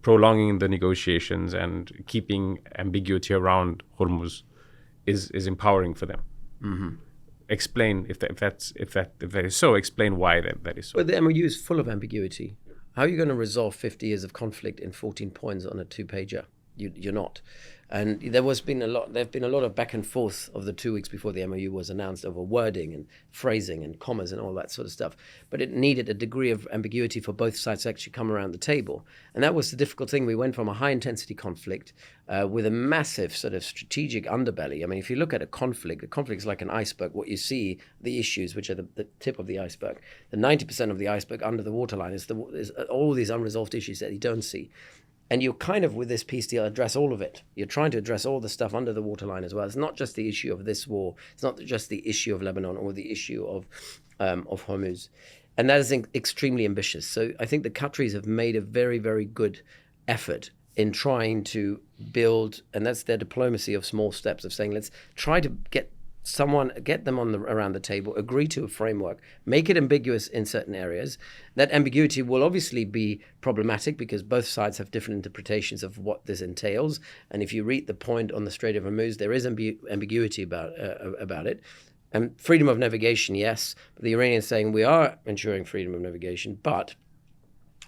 prolonging the negotiations and keeping ambiguity around Hormuz is empowering for them. Mm-hmm. Explain if that is so. Explain why that is so.
Well, the MOU is full of ambiguity. How are you going to resolve 50 years of conflict in 14 points on a 2-pager? You're not. And there've been a lot of back and forth of the 2 weeks before the MOU was announced over wording and phrasing and commas and all that sort of stuff. But it needed a degree of ambiguity for both sides to actually come around the table. And that was the difficult thing. We went from a high-intensity conflict with a massive sort of strategic underbelly. I mean, if you look at a conflict is like an iceberg. What you see, the issues, which are the tip of the iceberg. The 90% of the iceberg under the waterline is all these unresolved issues that you don't see. And you kind of, with this peace deal, address all of it. You're trying to address all the stuff under the waterline as well. It's not just the issue of this war. It's not just the issue of Lebanon or the issue of Hormuz. And that is extremely ambitious. So I think the Qataris have made a very, very good effort in trying to build, and that's their diplomacy of small steps, of saying, let's try to get them around the table, agree to a framework, make it ambiguous in certain areas. That ambiguity will obviously be problematic because both sides have different interpretations of what this entails. And if you read the point on the Strait of Hormuz, there is ambiguity about it. And freedom of navigation, yes. But the Iranians saying we are ensuring freedom of navigation, but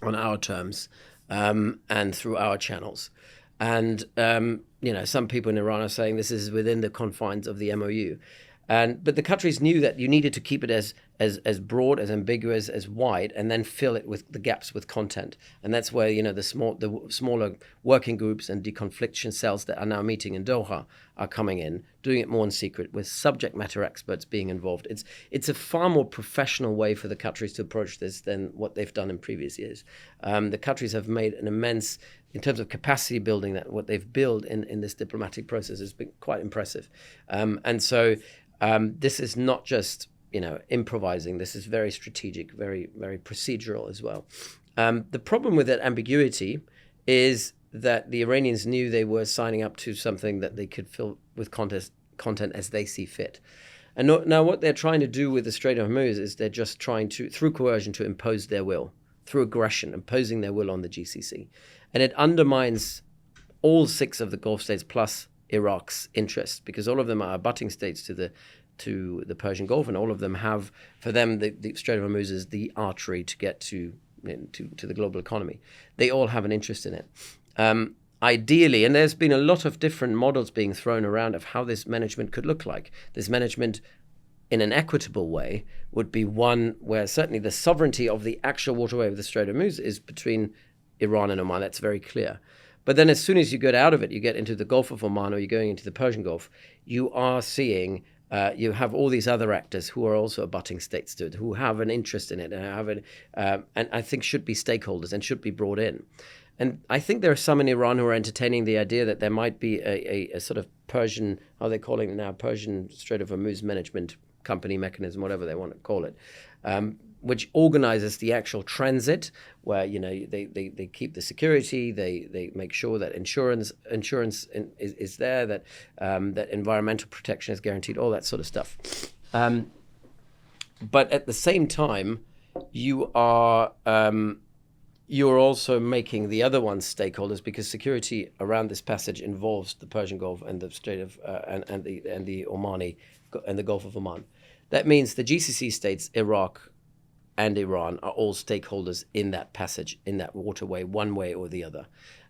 on our terms and through our channels. And some people in Iran are saying this is within the confines of the MOU. But the Qataris knew that you needed to keep it as broad, as ambiguous, as wide, and then fill it with the gaps with content. And that's where the smaller working groups and deconfliction cells that are now meeting in Doha are coming in, doing it more in secret, with subject matter experts being involved. It's a far more professional way for the Qataris to approach this than what they've done in previous years. The Qataris have made an immense, in terms of capacity building, that what they've built in this diplomatic process has been quite impressive. And so this is not just improvising. This is very strategic, very, very procedural as well. The problem with that ambiguity is that the Iranians knew they were signing up to something that they could fill with content as they see fit. And now what they're trying to do with the Strait of Hormuz is they're just trying to, through coercion, to impose their will, through aggression, imposing their will on the GCC. And it undermines all 6 of the Gulf states plus Iraq's interests, because all of them are abutting states to the Persian Gulf, and all of them have, for them, the Strait of Hormuz is the artery to get to the global economy. They all have an interest in it. Ideally, and there's been a lot of different models being thrown around of how this management could look like. This management, in an equitable way, would be one where certainly the sovereignty of the actual waterway of the Strait of Hormuz is between Iran and Oman. That's very clear. But then as soon as you get out of it, you get into the Gulf of Oman or you're going into the Persian Gulf, you are seeing, you have all these other actors who are also abutting states to it, who have an interest in it and and I think should be stakeholders and should be brought in. And I think there are some in Iran who are entertaining the idea that there might be a sort of Persian, how are they calling it now, Persian Strait of Hormuz management company mechanism, whatever they want to call it, which organizes the actual transit, where they keep the security, they make sure that insurance is there, that that environmental protection is guaranteed, all that sort of stuff. But at the same time, you're also making the other ones stakeholders, because security around this passage involves the Persian Gulf and the Strait of and the Omani and the Gulf of Oman. That means the GCC states, Iraq and Iran, are all stakeholders in that passage, in that waterway, one way or the other.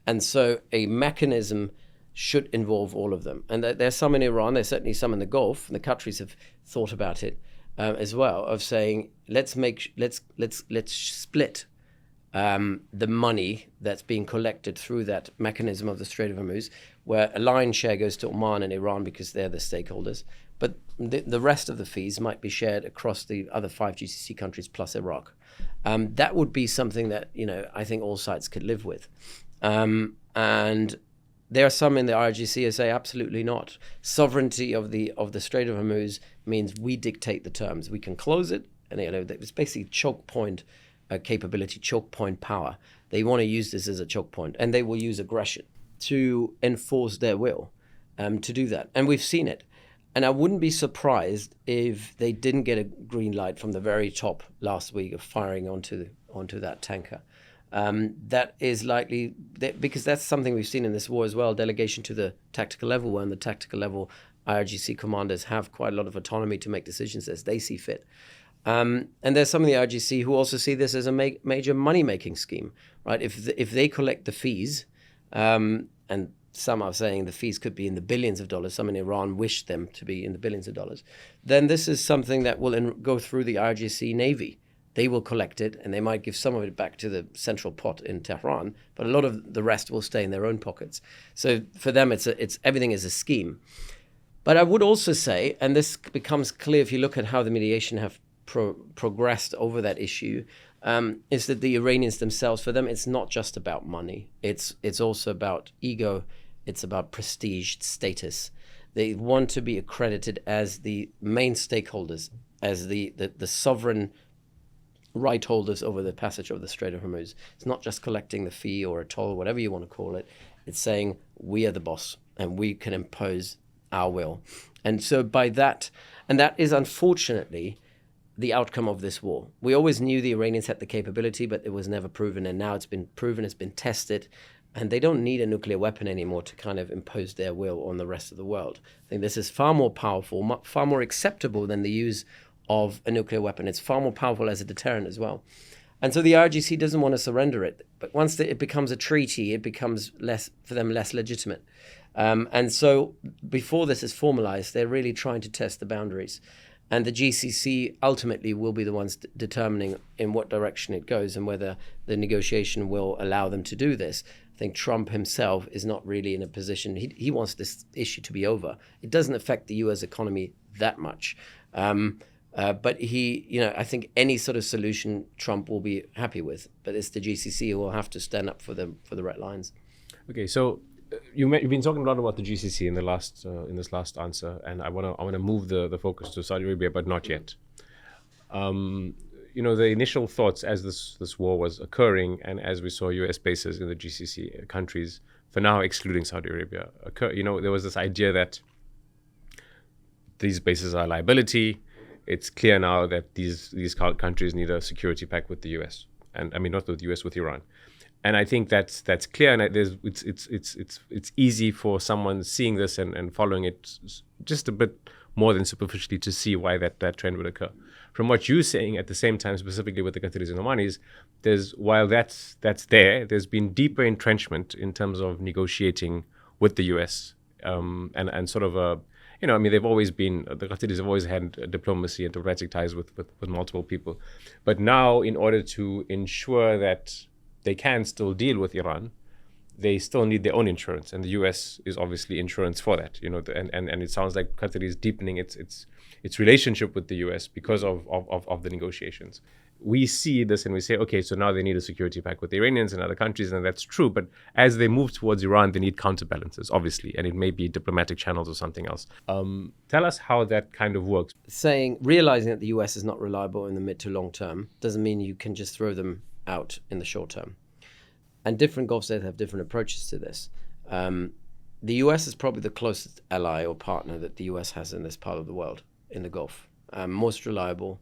And so a mechanism should involve all of them. And there's some in Iran, there's certainly some in the Gulf, and the Qataris have thought about it as well, of saying let's split the money that's being collected through that mechanism of the Strait of Hormuz, where a lion's share goes to Oman and Iran because they're the stakeholders, but the rest of the fees might be shared across the other 5 GCC countries plus Iraq. That would be something that I think all sides could live with. And there are some in the IRGC who say absolutely not. Sovereignty of the Strait of Hormuz means we dictate the terms. We can close it, and it's basically choke point capability, choke point power. They want to use this as a choke point, and they will use aggression to enforce their will to do that. And we've seen it. And I wouldn't be surprised if they didn't get a green light from the very top last week of firing onto that tanker. That is likely, because that's something we've seen in this war as well, delegation to the tactical level, where on the tactical level, IRGC commanders have quite a lot of autonomy to make decisions as they see fit. And there's some of the IRGC who also see this as a major money-making scheme, right? If they collect the fees, and some are saying the fees could be in the billions of dollars, some in Iran wish them to be in the billions of dollars, then this is something that will go through the IRGC Navy. They will collect it, and they might give some of it back to the central pot in Tehran, but a lot of the rest will stay in their own pockets. So for them, it's everything is a scheme. But I would also say, and this becomes clear if you look at how the mediation have progressed over that issue, is that the Iranians themselves, for them, it's not just about money. It's also about ego. It's about prestige, status. They want to be accredited as the main stakeholders, as the sovereign right holders over the passage of the Strait of Hormuz. It's not just collecting the fee or a toll, whatever you want to call it. It's saying we are the boss and we can impose our will. And so by that, and that is unfortunately the outcome of this war. We always knew the Iranians had the capability, but it was never proven. And now it's been proven, it's been tested, and they don't need a nuclear weapon anymore to kind of impose their will on the rest of the world. I think this is far more powerful, far more acceptable than the use of a nuclear weapon. It's far more powerful as a deterrent as well. And so the IRGC doesn't want to surrender it. But once it becomes a treaty, it becomes less legitimate. And so before this is formalized, they're really trying to test the boundaries. And the GCC ultimately will be the ones determining in what direction it goes and whether the negotiation will allow them to do this. I think Trump himself is not really in a position. He wants this issue to be over. It doesn't affect the U.S. economy that much. But I think any sort of solution Trump will be happy with. But it's the GCC who will have to stand up for the right lines.
Okay, so you've been talking a lot about the GCC in this last answer, and I want to move the focus to Saudi Arabia, but not yet. the initial thoughts as this war was occurring, and as we saw U.S. bases in the GCC countries, for now excluding Saudi Arabia, occur, there was this idea that these bases are a liability. It's clear now that these countries need a security pact with the U.S. and I mean not with the U.S., with Iran. And I think that's clear, and it's easy for someone seeing this and following it just a bit more than superficially to see why that trend would occur. From what you're saying, at the same time, specifically with the Qataris and Omanis, while that's there's been deeper entrenchment in terms of negotiating with the U.S. And sort of they've always been, the Qataris have always had diplomacy and diplomatic ties with multiple people, but now in order to ensure that they can still deal with Iran, they still need their own insurance, and the U.S. is obviously insurance for that. And it sounds like Qatar is deepening its relationship with the U.S. because of the negotiations. We see this and we say, okay, so now they need a security pact with the Iranians and other countries, and that's true. But as they move towards Iran, they need counterbalances, obviously, and it may be diplomatic channels or something else. Tell us how that kind of works.
Realizing that the U.S. is not reliable in the mid to long term doesn't mean you can just throw them out in the short term. And different Gulf states have different approaches to this. The US is probably the closest ally or partner that the US has in this part of the world, in the Gulf. Most reliable,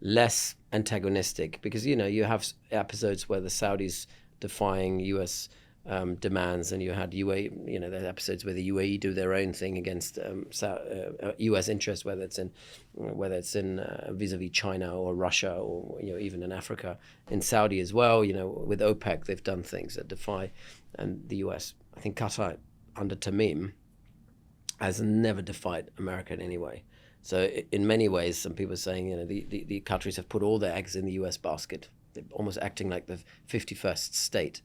less antagonistic, because, you have episodes where the Saudis defying US demands, and you had UAE, there are episodes where the UAE do their own thing against US interests, whether it's in vis-a-vis China or Russia, or even in Africa, in Saudi as well. With OPEC, they've done things that defy, and the US. I think Qatar under Tamim has never defied America in any way. So in many ways, some people are saying, the Qataris have put all their eggs in the US basket. They're almost acting like the 51st state.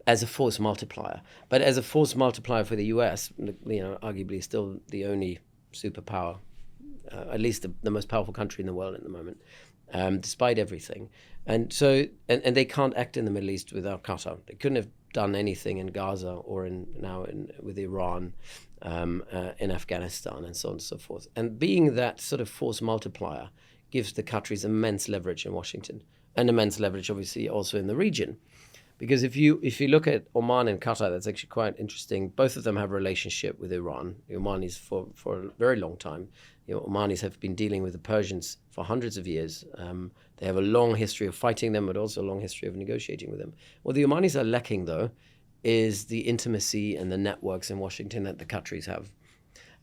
As a force multiplier. But as a force multiplier for the US, arguably still the only superpower, at least the most powerful country in the world at the moment, despite everything. And so, and they can't act in the Middle East without Qatar. They couldn't have done anything in Gaza or with Iran, in Afghanistan, and so on and so forth. And being that sort of force multiplier gives the Qataris immense leverage in Washington, and immense leverage, obviously, also in the region. Because if you look at Oman and Qatar, that's actually quite interesting. Both of them have a relationship with Iran. The Omanis for a very long time. Omanis have been dealing with the Persians for hundreds of years. They have a long history of fighting them, but also a long history of negotiating with them. What the Omanis are lacking, though, is the intimacy and the networks in Washington that the Qataris have.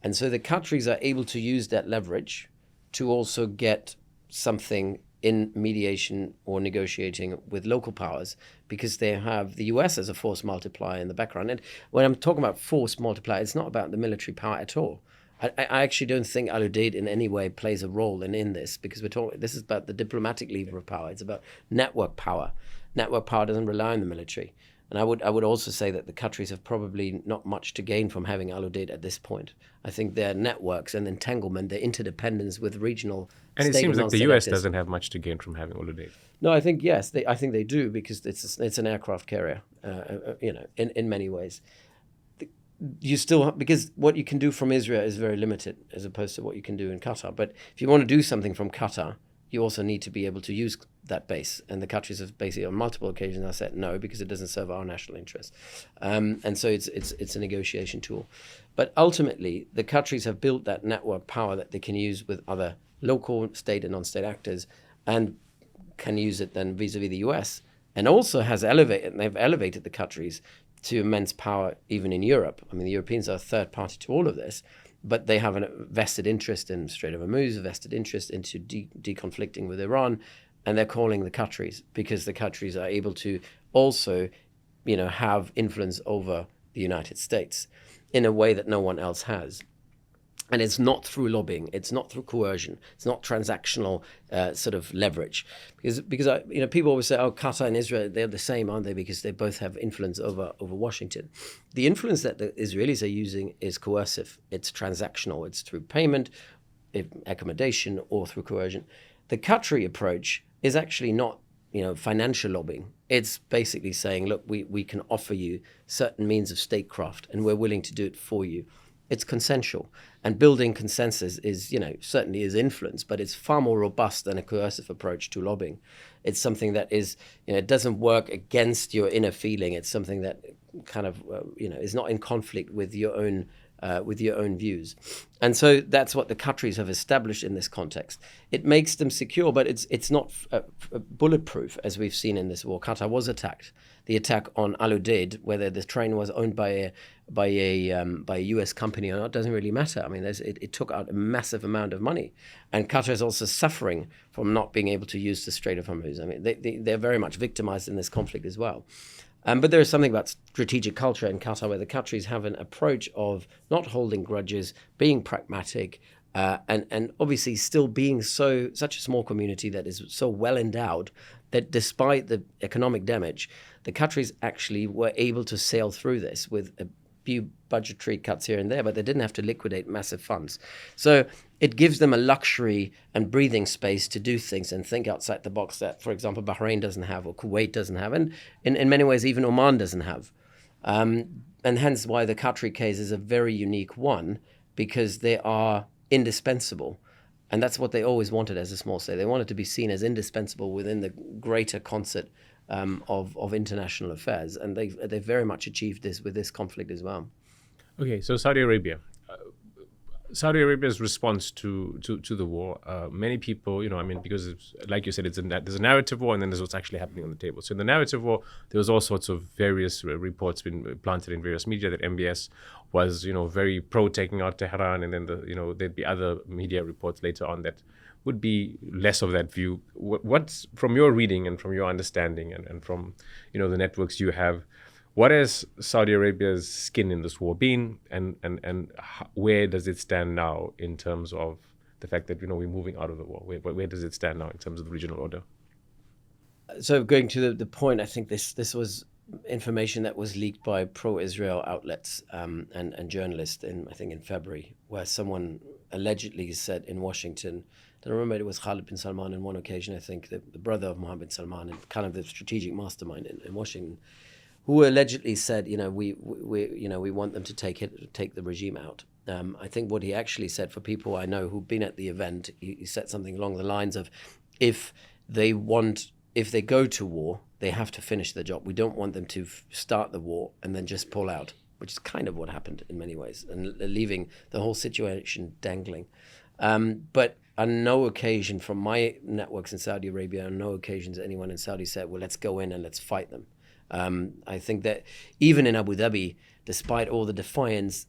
And so the Qataris are able to use that leverage to also get something in mediation or negotiating with local powers, because they have the US as a force multiplier in the background. And when I'm talking about force multiplier, it's not about the military power at all. I actually don't think Al Udeid in any way plays a role in this, because this is about the diplomatic lever of power. It's about network power. Network power doesn't rely on the military. And I would also say that the Qataris have probably not much to gain from having Al Udeid at this point. I think their networks and entanglement, their interdependence with regional
and it seems like the US doesn't have much to gain from having Al Udeid.
No, I think yes, I think they do, because it's an aircraft carrier, in many ways. You still, because what you can do from Israel is very limited as opposed to what you can do in Qatar. But if you want to do something from Qatar, you also need to be able to use that base. And the Qataris have basically on multiple occasions now said no, because it doesn't serve our national interest. And so it's a negotiation tool. But ultimately, the Qataris have built that network power that they can use with other local, state and non-state actors, and can use it then vis-a-vis the US. And also they've elevated the Qataris to immense power even in Europe. I mean, the Europeans are a third party to all of this, but they have a vested interest in Strait of Hormuz, a vested interest into deconflicting with Iran, and they're calling the Qataris, because the Qataris are able to also, have influence over the United States in a way that no one else has. And it's not through lobbying, it's not through coercion, it's not transactional sort of leverage. Because people always say, oh, Qatar and Israel, they're the same, aren't they? Because they both have influence over Washington. The influence that the Israelis are using is coercive, it's transactional, it's through payment, accommodation, or through coercion. The Qatari approach is actually not financial lobbying. It's basically saying, look, we can offer you certain means of statecraft, and we're willing to do it for you. it's consensual. And building consensus is, certainly is influence, but it's far more robust than a coercive approach to lobbying. It's something that is, it doesn't work against your inner feeling. It's something that kind of, is not in conflict with your own views. And so that's what the Qataris have established in this context. It makes them secure, but it's not bulletproof, as we've seen in this war. Qatar was attacked. The attack on Al Udeid, whether the train was owned by a US company or not, doesn't really matter. I mean, it took out a massive amount of money. And Qatar is also suffering from not being able to use the Strait of Hormuz. I mean, they're very much victimized in this conflict as well. But there is something about strategic culture in Qatar where the Qataris have an approach of not holding grudges, being pragmatic, and obviously still being such a small community that is so well endowed that despite the economic damage, the Qataris actually were able to sail through this with a few budgetary cuts here and there, but they didn't have to liquidate massive funds. So it gives them a luxury and breathing space to do things and think outside the box that, for example, Bahrain doesn't have or Kuwait doesn't have, and in many ways even Oman doesn't have. And hence why the Qatari case is a very unique one, because they are indispensable. And that's what they always wanted as a small state. They wanted to be seen as indispensable within the greater concert of international affairs. And they very much achieved this with this conflict as well.
Okay, so Saudi Arabia. Saudi Arabia's response to the war, many people, because like you said, there's a narrative war and then there's what's actually happening on the table. So in the narrative war, there was all sorts of various reports been planted in various media that MBS was, very pro taking out Tehran, and then there'd be other media reports later on that would be less of that view. What's from your reading and from your understanding and from, the networks you have, what has Saudi Arabia's skin in this war been, and where does it stand now in terms of the fact that we're moving out of the war? Where does it stand now in terms of the regional order?
So going to the point, I think this was information that was leaked by pro-Israel outlets and journalists in February, where someone allegedly said in Washington, I remember it was Khalid bin Salman on one occasion, I think, the brother of Mohammed bin Salman and kind of the strategic mastermind in Washington, who allegedly said, we want them to take the regime out. I think what he actually said, for people I know who've been at the event, he said something along the lines of, if they go to war, they have to finish the job. We don't want them to start the war and then just pull out, which is kind of what happened in many ways, and leaving the whole situation dangling. But on no occasion from my networks in Saudi Arabia, on no occasions anyone in Saudi said, well, let's go in and let's fight them. I think that even in Abu Dhabi, despite all the defiance,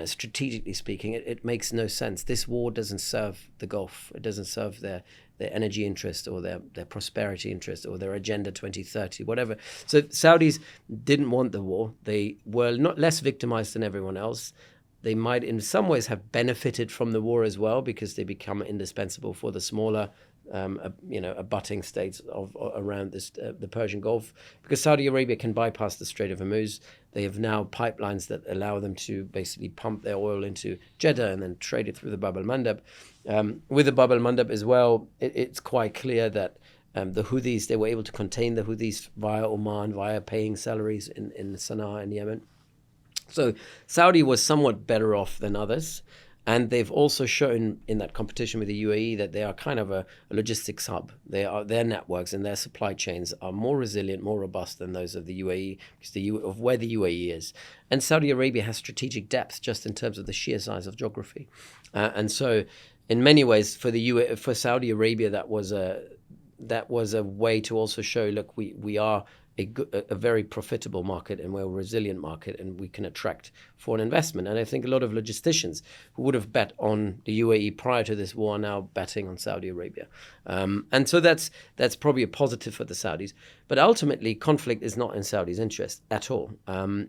strategically speaking, it makes no sense. This war doesn't serve the Gulf. It doesn't serve their energy interest or their prosperity interest or their Agenda 2030, whatever. So Saudis didn't want the war. They were not less victimized than everyone else. They might in some ways have benefited from the war as well, because they become indispensable for the smaller abutting states around the Persian Gulf, because Saudi Arabia can bypass the Strait of Hormuz. They have now pipelines that allow them to basically pump their oil into Jeddah and then trade it through the Bab al-Mandab. With the Bab al-Mandab as well, it's quite clear that the Houthis, they were able to contain the Houthis via Oman, via paying salaries in Sana'a and Yemen. So Saudi was somewhat better off than others. And they've also shown in that competition with the UAE that they are kind of a logistics hub. Their networks and their supply chains are more resilient, more robust than those of the UAE, because of where the UAE is. And Saudi Arabia has strategic depth just in terms of the sheer size of geography. And so in many ways for Saudi Arabia, that was a way to also show, look, we are a very profitable market, and we're a resilient market, and we can attract foreign investment. And I think a lot of logisticians who would have bet on the UAE prior to this war are now betting on Saudi Arabia. And so that's probably a positive for the Saudis. But ultimately, conflict is not in Saudi's interest at all.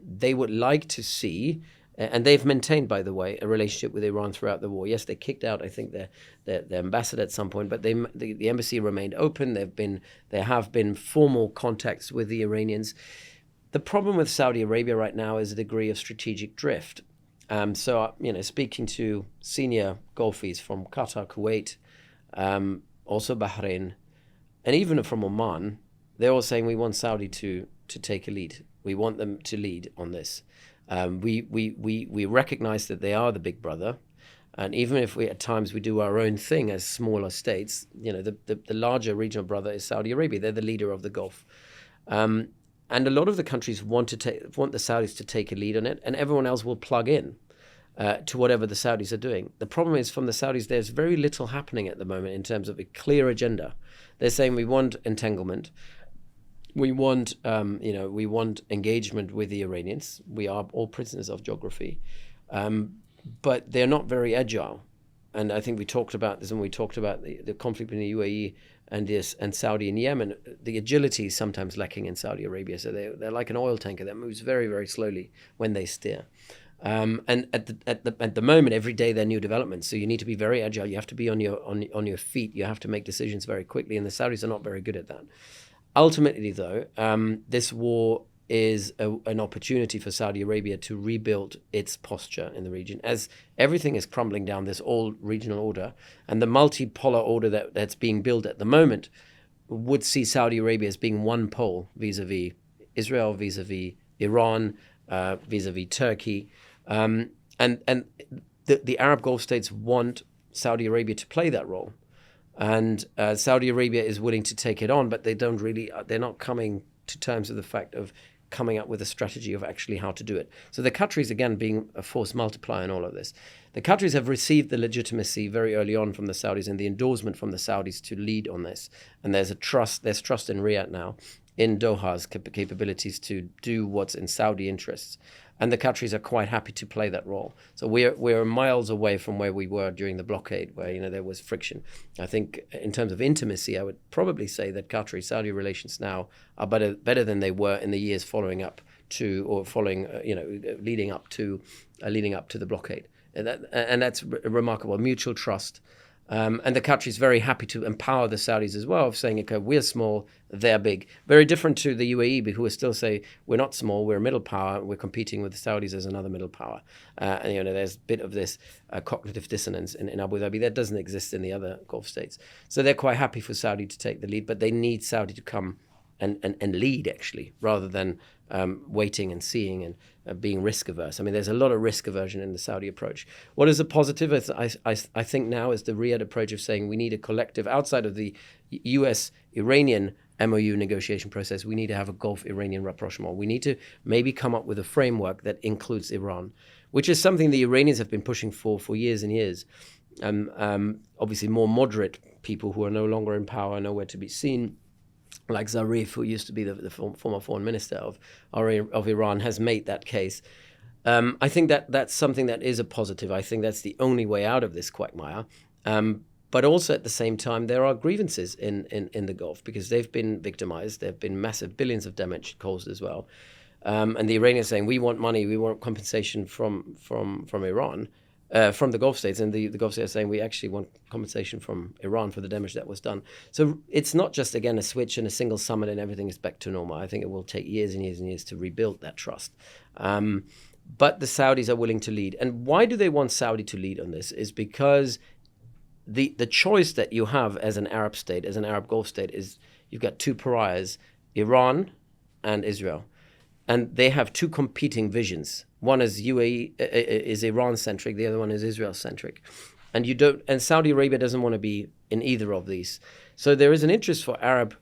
They would like to see, and they've maintained, by the way, a relationship with Iran throughout the war. Yes, they kicked out, I think, their ambassador at some point, but the embassy remained open. There have been formal contacts with the Iranians. The problem with Saudi Arabia right now is a degree of strategic drift. So, speaking to senior Gulfis from Qatar, Kuwait, also Bahrain, and even from Oman, they're all saying we want Saudi to take a lead. We want them to lead on this. We recognize that they are the big brother. And even if we at times we do our own thing as smaller states, the larger regional brother is Saudi Arabia. They're the leader of the Gulf. And a lot of the countries want the Saudis to take a lead on it, and everyone else will plug in to whatever the Saudis are doing. The problem is, from the Saudis, there's very little happening at the moment in terms of a clear agenda. They're saying we want entanglement. We want, we want engagement with the Iranians. We are all prisoners of geography. But they're not very agile. And I think we talked about this when we talked about the conflict between the UAE and Saudi and Yemen. The agility is sometimes lacking in Saudi Arabia. So they're like an oil tanker that moves very, very slowly when they steer. And at the moment, every day there are new developments. So you need to be very agile. You have to be on your feet. You have to make decisions very quickly. And the Saudis are not very good at that. Ultimately, though, this war is an opportunity for Saudi Arabia to rebuild its posture in the region, as everything is crumbling down, this old regional order. And the multipolar order that's being built at the moment would see Saudi Arabia as being one pole vis-a-vis Israel, vis-a-vis Iran, vis-a-vis Turkey. And the Arab Gulf states want Saudi Arabia to play that role. And Saudi Arabia is willing to take it on, but they're not coming to terms with the fact of coming up with a strategy of actually how to do it. So the Qataris, again, being a force multiplier in all of this. The Qataris have received the legitimacy very early on from the Saudis and the endorsement from the Saudis to lead on this. And there's trust in Riyadh now, in Doha's capabilities to do what's in Saudi interests. And the Qataris are quite happy to play that role. So we're miles away from where we were during the blockade, where there was friction. I think in terms of intimacy, I would probably say that Qatari-Saudi relations now are better than they were in the years leading up to the blockade. And that's remarkable. Mutual trust. And the Qataris is very happy to empower the Saudis as well, of saying, okay, we're small, they're big. Very different to the UAE, who will still say, we're not small, we're a middle power, we're competing with the Saudis as another middle power. And there's a bit of this cognitive dissonance in Abu Dhabi that doesn't exist in the other Gulf states. So they're quite happy for Saudi to take the lead, but they need Saudi to come and lead, actually, rather than waiting and seeing and being risk averse. I mean, there's a lot of risk aversion in the Saudi approach. What is a positive? I think now is the Riyadh approach of saying we need a collective, outside of the US-Iranian MOU negotiation process, we need to have a Gulf-Iranian rapprochement. We need to maybe come up with a framework that includes Iran, which is something the Iranians have been pushing for years and years. Obviously, more moderate people who are no longer in power, nowhere to be seen, like Zarif, who used to be the former foreign minister of Iran, has made that case. I think that's something that is a positive. I think that's the only way out of this quagmire. But also at the same time, there are grievances in the Gulf because they've been victimized. There have been massive billions of damage caused as well. And the Iranians saying, we want money, we want compensation from Iran. From the Gulf states, and the Gulf states are saying we actually want compensation from Iran for the damage that was done. So it's not just, again, a switch and a single summit and everything is back to normal. I think it will take years and years and years to rebuild that trust. But the Saudis are willing to lead. And why do they want Saudi to lead on this? Is because the choice that you have as an Arab state, as an Arab Gulf state, is you've got two pariahs, Iran and Israel. And they have two competing visions. One is UAE is Iran-centric, the other one is Israel-centric. And Saudi Arabia doesn't want to be in either of these. So there is an interest for Arab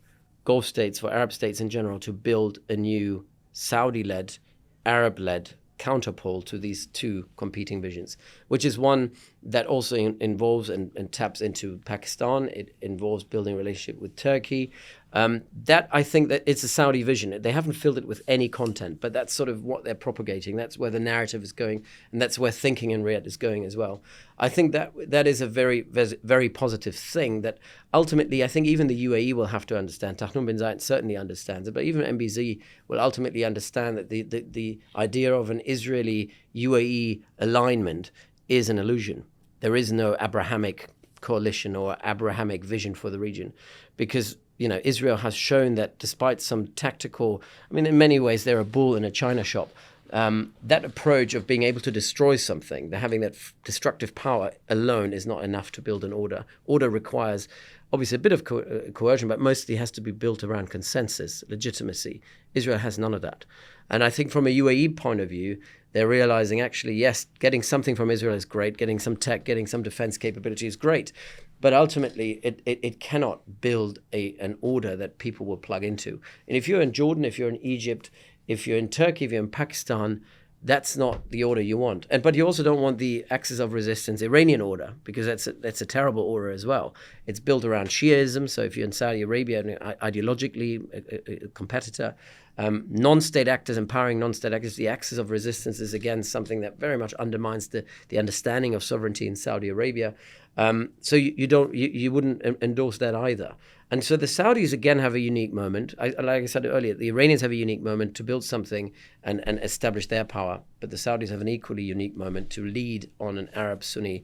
Gulf states, for Arab states in general, to build a new Saudi-led, Arab-led counterpole to these two competing visions, which is one that also involves and taps into Pakistan. It involves building a relationship with Turkey. That I think that it's a Saudi vision. They haven't filled it with any content, but that's sort of what they're propagating. That's where the narrative is going, and that's where thinking in Riyadh is going as well. I think that is a very, very positive thing that ultimately I think even the UAE will have to understand. Tahnoun bin Zayed certainly understands it, but even MBZ will ultimately understand that the idea of an Israeli-UAE alignment is an illusion. There is no Abrahamic coalition or Abrahamic vision for the region, because Israel has shown that despite some tactical, in many ways they're a bull in a china shop. That approach of being able to destroy something, having that destructive power alone is not enough to build an order. Order requires obviously a bit of coercion, but mostly has to be built around consensus, legitimacy. Israel has none of that. And I think from a UAE point of view, they're realizing actually, yes, getting something from Israel is great, getting some tech, getting some defense capability is great. But ultimately, it cannot build an order that people will plug into. And if you're in Jordan, if you're in Egypt, if you're in Turkey, if you're in Pakistan, that's not the order you want. But you also don't want the axis of resistance Iranian order, because that's a terrible order as well. It's built around Shiism. So if you're in Saudi Arabia, ideologically a competitor, non-state actors, empowering non-state actors, the axis of resistance is again something that very much undermines the understanding of sovereignty in Saudi Arabia. So you wouldn't endorse that either. And so the Saudis again have a unique moment. Like I said earlier, the Iranians have a unique moment to build something and establish their power. But the Saudis have an equally unique moment to lead on an Arab-Sunni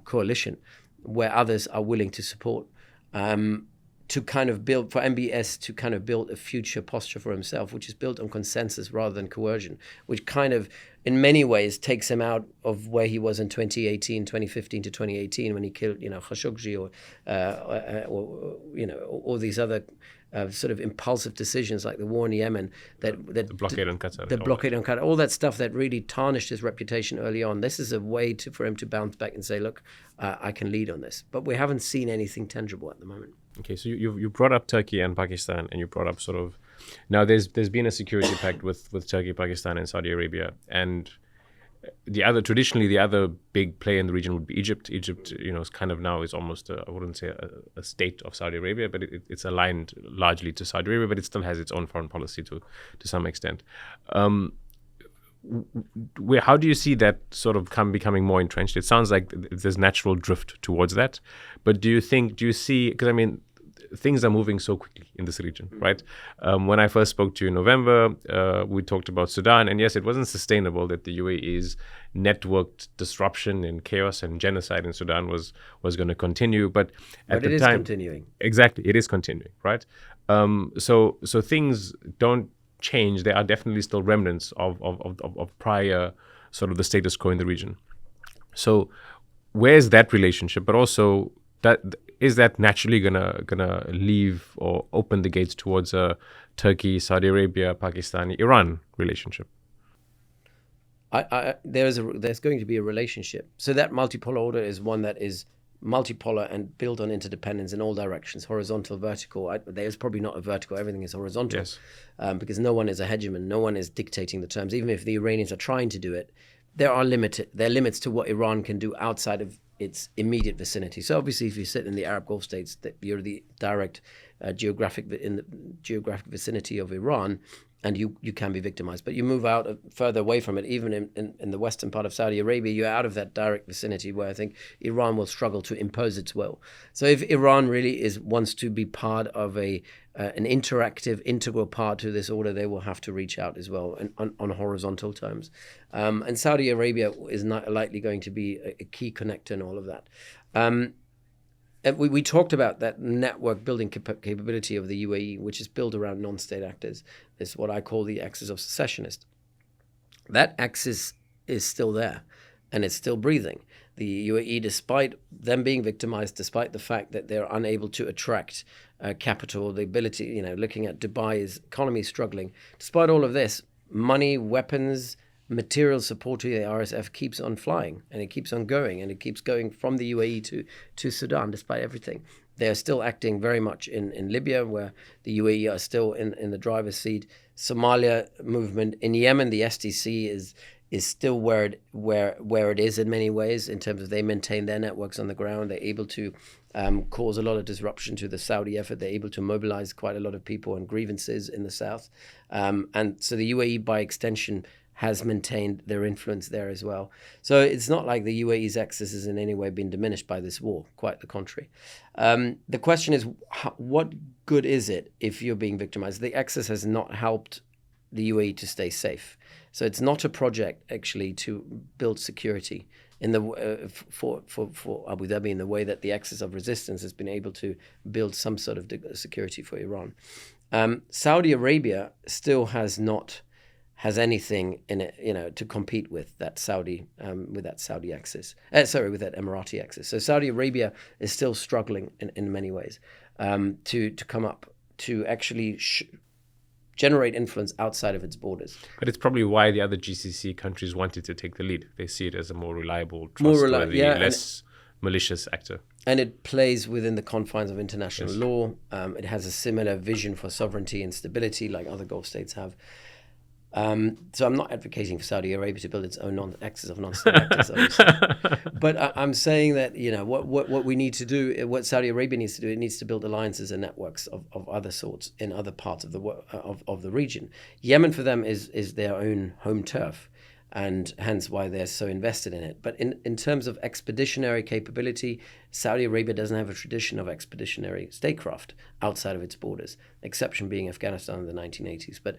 coalition where others are willing to support, to kind of build, for MBS to kind of build a future posture for himself, which is built on consensus rather than coercion, which kind of in many ways takes him out of where he was in 2015 to 2018 when he killed, Khashoggi or all these other sort of impulsive decisions like the war in Yemen, the
blockade on Qatar,
all that stuff that really tarnished his reputation early on. This is a way for him to bounce back and say, look, I can lead on this. But we haven't seen anything tangible at the moment.
Okay, so you brought up Turkey and Pakistan, and you brought up sort of now there's been a security pact with Turkey, Pakistan, and Saudi Arabia, and the other big player in the region would be Egypt. Egypt, is kind of now is almost I wouldn't say a state of Saudi Arabia, but it's aligned largely to Saudi Arabia, but it still has its own foreign policy to some extent. How do you see that sort of becoming more entrenched? It sounds like there's natural drift towards that, but do you see, because I mean, things are moving so quickly in this region, right? When I first spoke to you in November, we talked about Sudan, and yes, it wasn't sustainable that the UAE's networked disruption and chaos and genocide in Sudan was going to continue, but at the time,
continuing.
Exactly, it is continuing, right? So things don't change. There are definitely still remnants of prior sort of the status quo in the region. So where's that relationship? But also, is that naturally gonna leave or open the gates towards a Turkey, Saudi Arabia, Pakistan, Iran relationship?
There's going to be a relationship. So that multipolar order is one that is multipolar and built on interdependence in all directions, horizontal, vertical. There's probably not a vertical. Everything is horizontal,
yes.
Because no one is a hegemon. No one is dictating the terms. Even if the Iranians are trying to do it, there are limits to what Iran can do outside of its immediate vicinity. So obviously, if you sit in the Arab Gulf states, that you're the direct geographic vicinity of Iran, and you can be victimized. But you move out further away from it, even in the western part of Saudi Arabia, you're out of that direct vicinity where I think Iran will struggle to impose its will. So if Iran really wants to be part of an interactive, integral part to this order, they will have to reach out as well on horizontal terms. And Saudi Arabia is not likely going to be a key connector in all of that. And we talked about that network building capability of the UAE, which is built around non-state actors. It's what I call the axis of secessionists. That axis is still there, and it's still breathing. The UAE, despite them being victimized, despite the fact that they're unable to attract capital, the ability, looking at Dubai's economy struggling, despite all of this, money, weapons, material support to the RSF keeps on flying, and it keeps on going, and it keeps going from the UAE to Sudan, despite everything. They're still acting very much in Libya, where the UAE are still in the driver's seat. Somalia movement. In Yemen, the SDC is still where it is in many ways, in terms of they maintain their networks on the ground. They're able to cause a lot of disruption to the Saudi effort. They're able to mobilize quite a lot of people and grievances in the south. And so the UAE, by extension, has maintained their influence there as well. So it's not like the UAE's axis has in any way been diminished by this war, quite the contrary. The question is, what good is it if you're being victimized? The axis has not helped the UAE to stay safe. So it's not a project actually to build security in the for Abu Dhabi in the way that the axis of resistance has been able to build some sort of security for Iran. Saudi Arabia still has not has anything in it, to compete with that Saudi axis. With that Emirati axis. So Saudi Arabia is still struggling in many ways to come up to actually generate influence outside of its borders.
But it's probably why the other GCC countries wanted to take the lead. They see it as a more reliable, trustworthy, less malicious actor.
And it plays within the confines of international law. It has a similar vision for sovereignty and stability like other Gulf states have. So I'm not advocating for Saudi Arabia to build its own axis of non-state actors, obviously. But I'm saying that what we need to do, what Saudi Arabia needs to do, it needs to build alliances and networks of other sorts in other parts of the region. Yemen for them is their own home turf, and hence why they're so invested in it. But in terms of expeditionary capability, Saudi Arabia doesn't have a tradition of expeditionary statecraft outside of its borders, exception being Afghanistan in the 1980s. But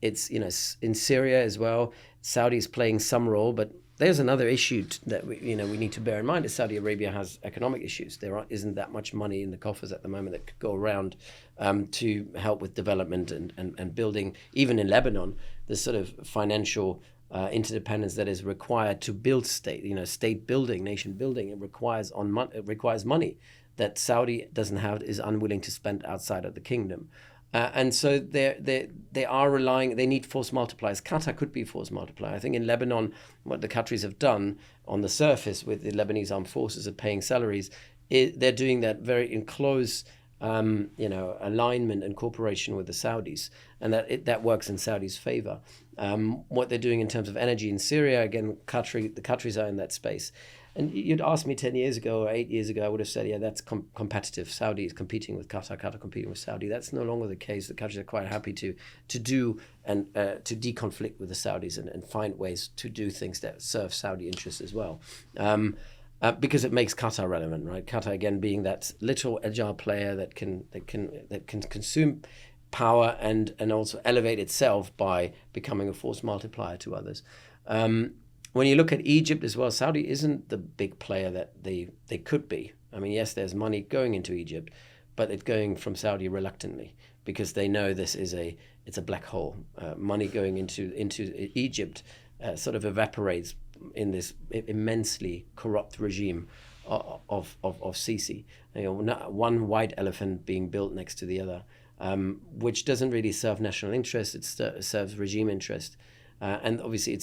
it's in Syria as well, Saudi's playing some role, but there's another issue that we need to bear in mind is Saudi Arabia has economic issues. There isn't that much money in the coffers at the moment that could go around to help with development and building, even in Lebanon, the sort of financial interdependence that is required to build state building, nation building. It requires money that Saudi doesn't have, is unwilling to spend outside of the kingdom. And so they are relying, they need force multipliers. Qatar could be a force multiplier. I think in Lebanon, what the Qataris have done on the surface with the Lebanese armed forces of paying salaries, they're doing that very in close alignment and cooperation with the Saudis, and that works in Saudi's favor. What they're doing in terms of energy in Syria, again, the Qataris are in that space. And you'd asked me 10 years ago or 8 years ago, I would have said, yeah, that's competitive. Saudi is competing with Qatar, Qatar competing with Saudi. That's no longer the case. The Qataris are quite happy to do and to deconflict with the Saudis and find ways to do things that serve Saudi interests as well. Because it makes Qatar relevant, right? Qatar again being that little agile player that can consume power and also elevate itself by becoming a force multiplier to others. When you look at Egypt as well, Saudi isn't the big player that they could be. I mean, yes, there's money going into Egypt, but it's going from Saudi reluctantly because they know it's a black hole. Money going into Egypt sort of evaporates in this immensely corrupt regime of Sisi. One white elephant being built next to the other, which doesn't really serve national interest. It serves regime interest. And obviously,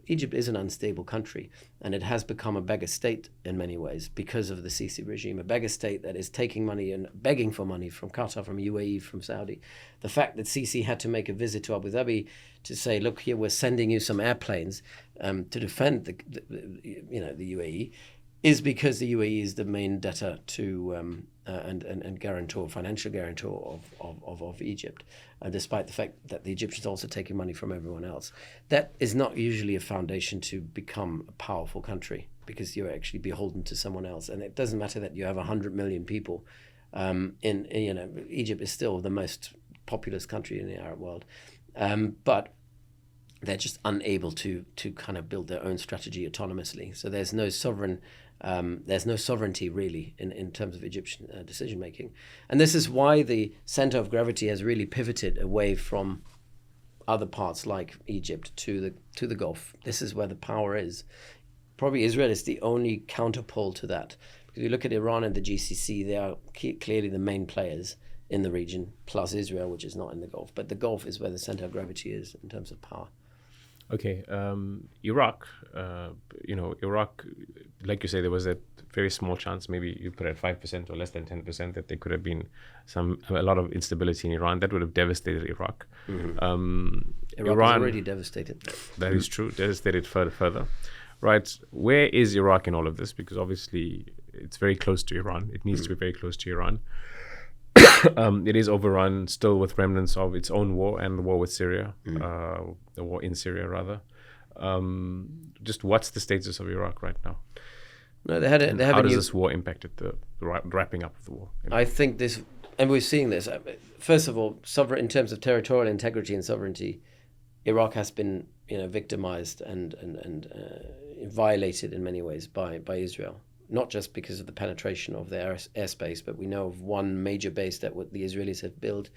Egypt is an unstable country, and it has become a beggar state in many ways because of the Sisi regime, a beggar state that is taking money and begging for money from Qatar, from UAE, from Saudi. The fact that Sisi had to make a visit to Abu Dhabi to say, look, here, we're sending you some airplanes to defend the UAE, is because the UAE is the main debtor to and guarantor, financial guarantor of Egypt, despite the fact that the Egyptians are also taking money from everyone else. That is not usually a foundation to become a powerful country because you're actually beholden to someone else. And it doesn't matter that you have 100 million people. Egypt is still the most populous country in the Arab world, but they're just unable to kind of build their own strategy autonomously. So there's no sovereignty really in terms of Egyptian decision making, and this is why the center of gravity has really pivoted away from other parts like Egypt to the Gulf. This is where the power is. Probably Israel is the only counterpole to that. Because you look at Iran and the GCC, they are clearly the main players in the region, plus Israel, which is not in the Gulf. But the Gulf is where the center of gravity is in terms of power.
Okay, Iraq, Iraq, like you say, there was a very small chance, maybe you put at 5% or less than 10%, that there could have been a lot of instability in Iran. That would have devastated Iraq.
Mm-hmm. Iraq is already devastated.
That is true, devastated further. Right, where is Iraq in all of this? Because obviously it's very close to Iran. It needs to be very close to Iran. It is overrun still with remnants of its own war and the war with Syria, the war in Syria rather. Just what's the status of Iraq right now?
No,
how does this war impact the wrapping up of the war?
I think this, and we're seeing this. First of all, in terms of territorial integrity and sovereignty, Iraq has been victimized and violated in many ways by Israel. Not just because of the penetration of their airspace, but we know of one major base that the Israelis have built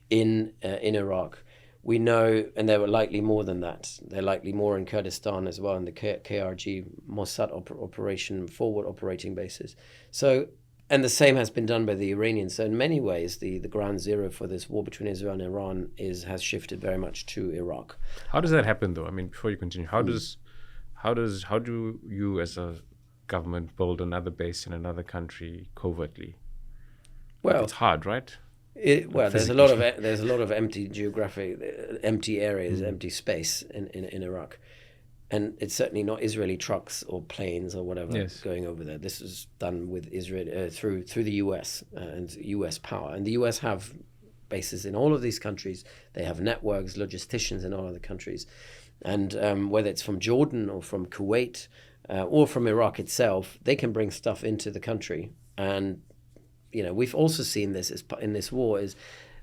in Iraq, We know, and there were likely more than that. They're likely more in Kurdistan as well, in the KRG Mossad operation, forward operating bases. So, and the same has been done by the Iranians. So in many ways, the ground zero for this war between Israel and Iran has shifted very much to Iraq.
How does that happen, though? I mean, before you continue, how do you as a government build another base in another country covertly?
Well,
it's hard, right?
There's a lot of empty areas, empty space in Iraq, and it's certainly not Israeli trucks or planes or whatever going over there. This is done with Israel through the US and US power, and the US have bases in all of these countries. They have networks, logisticians in all of the countries, and whether it's from Jordan or from Kuwait or from Iraq itself, they can bring stuff into the country. And we've also seen this in this war is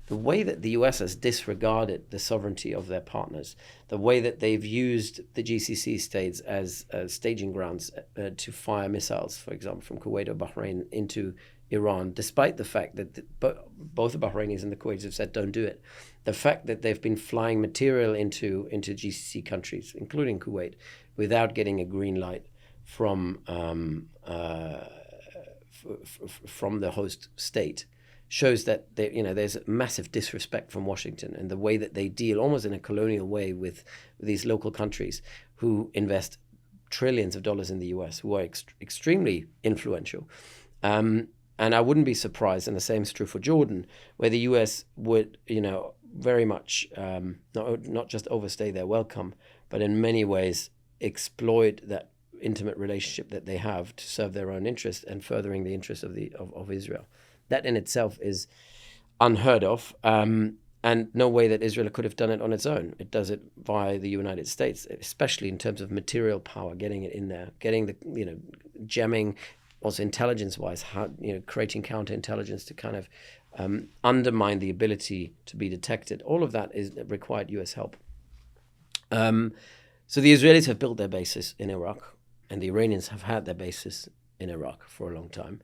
the way that the US has disregarded the sovereignty of their partners, the way that they've used the GCC states as staging grounds to fire missiles, for example, from Kuwait or Bahrain into Iran, despite the fact that both the Bahrainis and the Kuwaitis have said don't do it. The fact that they've been flying material into GCC countries, including Kuwait, without getting a green light from the host state, shows that there's a massive disrespect from Washington and the way that they deal almost in a colonial way with these local countries who invest trillions of dollars in the US, who are extremely influential. And I wouldn't be surprised, and the same is true for Jordan, where the US would, very much not just overstay their welcome, but in many ways exploit that intimate relationship that they have to serve their own interests and furthering the interests of Israel. That in itself is unheard of, and no way that Israel could have done it on its own. It does it via the United States, especially in terms of material power, getting it in there, getting the jamming, also intelligence-wise, creating counterintelligence to kind of undermine the ability to be detected. All of that required U.S. help. So the Israelis have built their bases in Iraq, and the Iranians have had their bases in Iraq for a long time.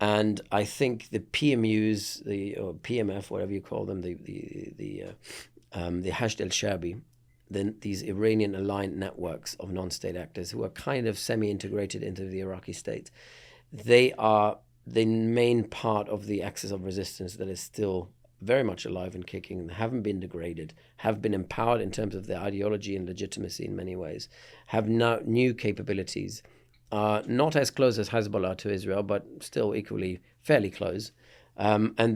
And I think the PMUs, or PMF, whatever you call them, the Hashd al-Shabi, these Iranian-aligned networks of non-state actors who are kind of semi-integrated into the Iraqi state, they are the main part of the axis of resistance that is still very much alive and kicking, and haven't been degraded, have been empowered in terms of their ideology and legitimacy in many ways, have now new capabilities, not as close as Hezbollah to Israel, but still equally fairly close. And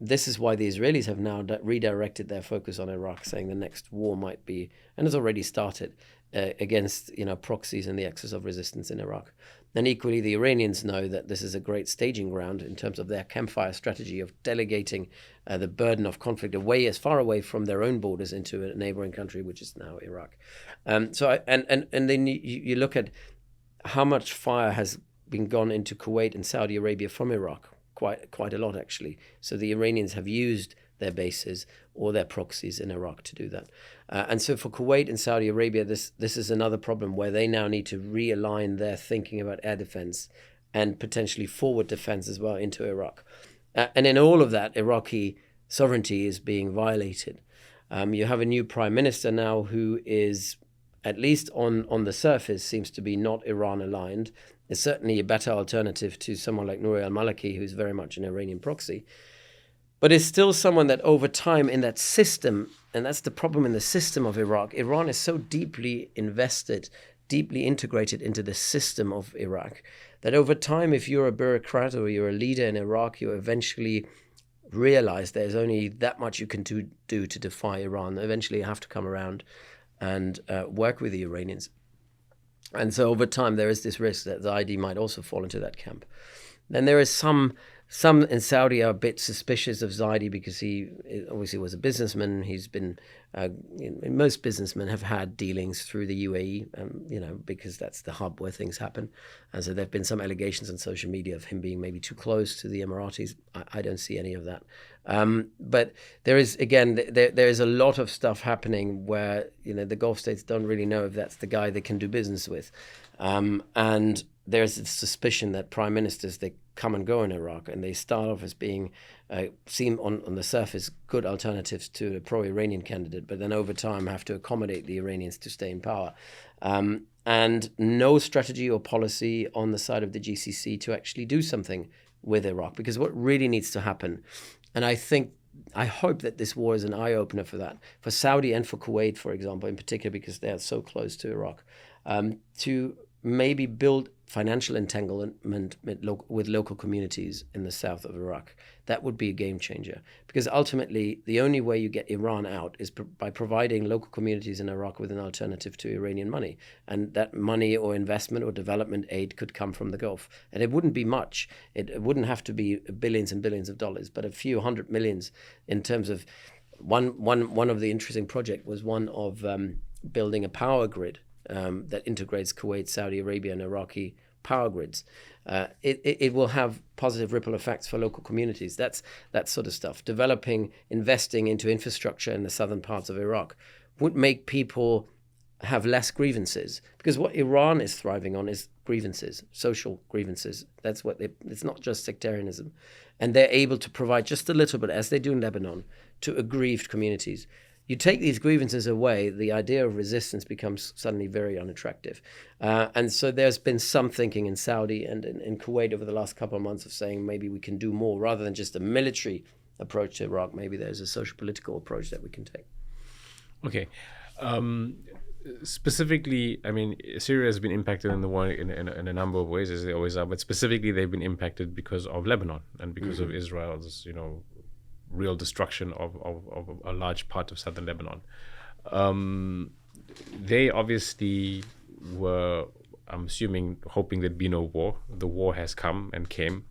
this is why the Israelis have now redirected their focus on Iraq, saying the next war might be, and has already started, against proxies and the axis of resistance in Iraq. And equally, the Iranians know that this is a great staging ground in terms of their campfire strategy of delegating the burden of conflict as far away from their own borders into a neighboring country, which is now Iraq. And then you look at how much fire has been gone into Kuwait and Saudi Arabia from Iraq, quite a lot actually. So the Iranians have used their bases or their proxies in Iraq to do that. And so for Kuwait and Saudi Arabia, this is another problem where they now need to realign their thinking about air defense and potentially forward defense as well into Iraq. And in all of that, Iraqi sovereignty is being violated. You have a new prime minister now who is, at least on the surface, seems to be not Iran aligned. Is certainly a better alternative to someone like Nouri al-Maliki, who's very much an Iranian proxy, but is still someone that over time in that system, and that's the problem in the system of Iraq, Iran is so deeply invested, deeply integrated into the system of Iraq, that over time, if you're a bureaucrat or you're a leader in Iraq, you eventually realize there's only that much you can do to defy Iran. Eventually you have to come around and work with the Iranians. And so over time, there is this risk that the ID might also fall into that camp. Then there is some in Saudi are a bit suspicious of Zaidi because he obviously was a businessman. He's been, most businessmen have had dealings through the UAE, because that's the hub where things happen. And so there have been some allegations on social media of him being maybe too close to the Emiratis. I don't see any of that. But there is, again, there is a lot of stuff happening where, the Gulf states don't really know if that's the guy they can do business with. And there's a suspicion that prime ministers, they come and go in Iraq, and they start off as being seem on the surface good alternatives to a pro-Iranian candidate, but then over time have to accommodate the Iranians to stay in power. And no strategy or policy on the side of the GCC to actually do something with Iraq, because what really needs to happen, and I hope that this war is an eye-opener for that, for Saudi and for Kuwait, for example, in particular, because they are so close to Iraq, to maybe build financial entanglement with local communities in the south of Iraq. That would be a game changer, because ultimately the only way you get Iran out is by providing local communities in Iraq with an alternative to Iranian money. And that money or investment or development aid could come from the Gulf. And it wouldn't be much. It wouldn't have to be billions and billions of dollars, but a few hundred millions in terms of one of the interesting projects was one of building a power grid that integrates Kuwait, Saudi Arabia, and Iraqi power grids. It will have positive ripple effects for local communities. That's that sort of stuff. Investing into infrastructure in the southern parts of Iraq would make people have less grievances, because what Iran is thriving on is grievances, social grievances. That's what it's not just sectarianism. And they're able to provide just a little bit, as they do in Lebanon, to aggrieved communities. You take these grievances away, the idea of resistance becomes suddenly very unattractive. And so there's been some thinking in Saudi and in Kuwait over the last couple of months of saying maybe we can do more rather than just a military approach to Iraq. Maybe there's a social political approach that we can take.
Okay. Specifically, I mean, Syria has been impacted in the war in a number of ways, as they always are, but specifically they've been impacted because of Lebanon and because of Israel's, real destruction of a large part of southern Lebanon. They obviously were, I'm assuming, hoping there'd be no war. The war has come and came.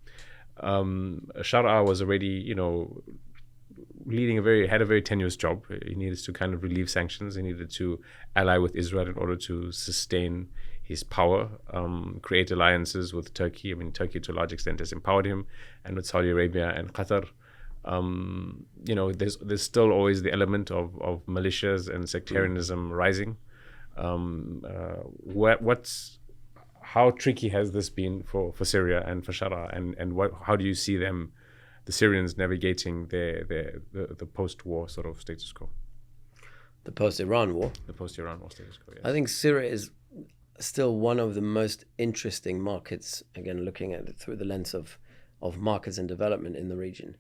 Sharaa was already, had a very tenuous job. He needed to kind of relieve sanctions. He needed to ally with Israel in order to sustain his power, create alliances with Turkey. I mean, Turkey to a large extent has empowered him, and with Saudi Arabia and Qatar. There's still always the element of militias and sectarianism rising. How tricky has this been for Syria and for Sharaa, and how do you see the Syrians navigating the post-war sort of status quo?
The post-Iran war?
The post-Iran war status quo, yes.
I think Syria is still one of the most interesting markets, again, looking at it through the lens of markets and development in the region.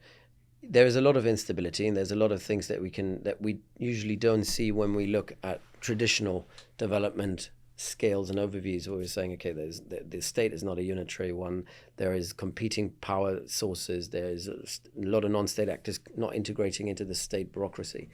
There is a lot of instability, and there's a lot of things that we usually don't see when we look at traditional development scales and overviews, where we're saying, okay, the state is not a unitary one. There is competing power sources. There is a lot of non-state actors not integrating into the state bureaucracy.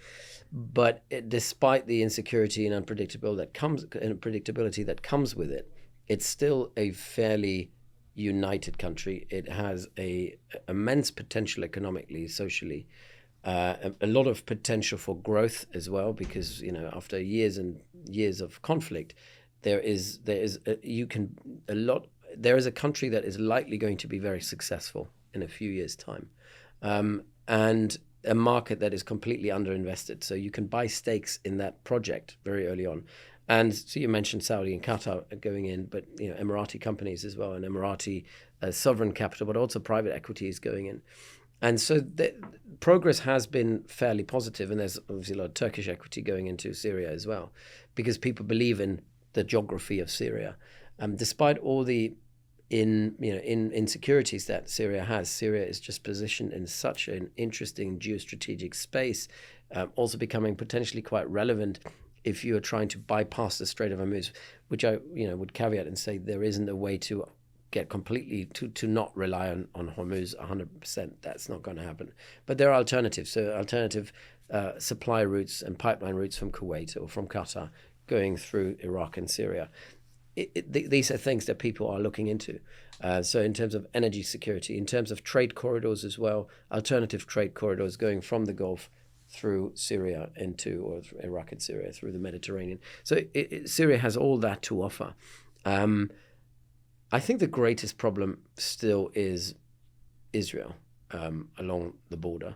But despite the insecurity and unpredictability that comes with it, it's still a fairly united country. It has a immense potential economically, socially, a lot of potential for growth as well, because after years and years of conflict, there is a country that is likely going to be very successful in a few years' time, and a market that is completely underinvested. So you can buy stakes in that project very early on. And so you mentioned Saudi and Qatar going in, but Emirati companies as well, and Emirati sovereign capital, but also private equity is going in. And so the progress has been fairly positive, and there's obviously a lot of Turkish equity going into Syria as well, because people believe in the geography of Syria. Despite all the insecurities that Syria has, Syria is just positioned in such an interesting geostrategic space, also becoming potentially quite relevant if you are trying to bypass the Strait of Hormuz, which I would caveat and say there isn't a way to get completely to not rely on Hormuz 100%. That's not going to happen. But there are alternatives. So alternative supply routes and pipeline routes from Kuwait or from Qatar going through Iraq and Syria. These are things that people are looking into. So in terms of energy security, in terms of trade corridors as well, alternative trade corridors going from the Gulf through Syria or Iraq and Syria through the Mediterranean. So Syria has all that to offer. I think the greatest problem still is Israel along the border,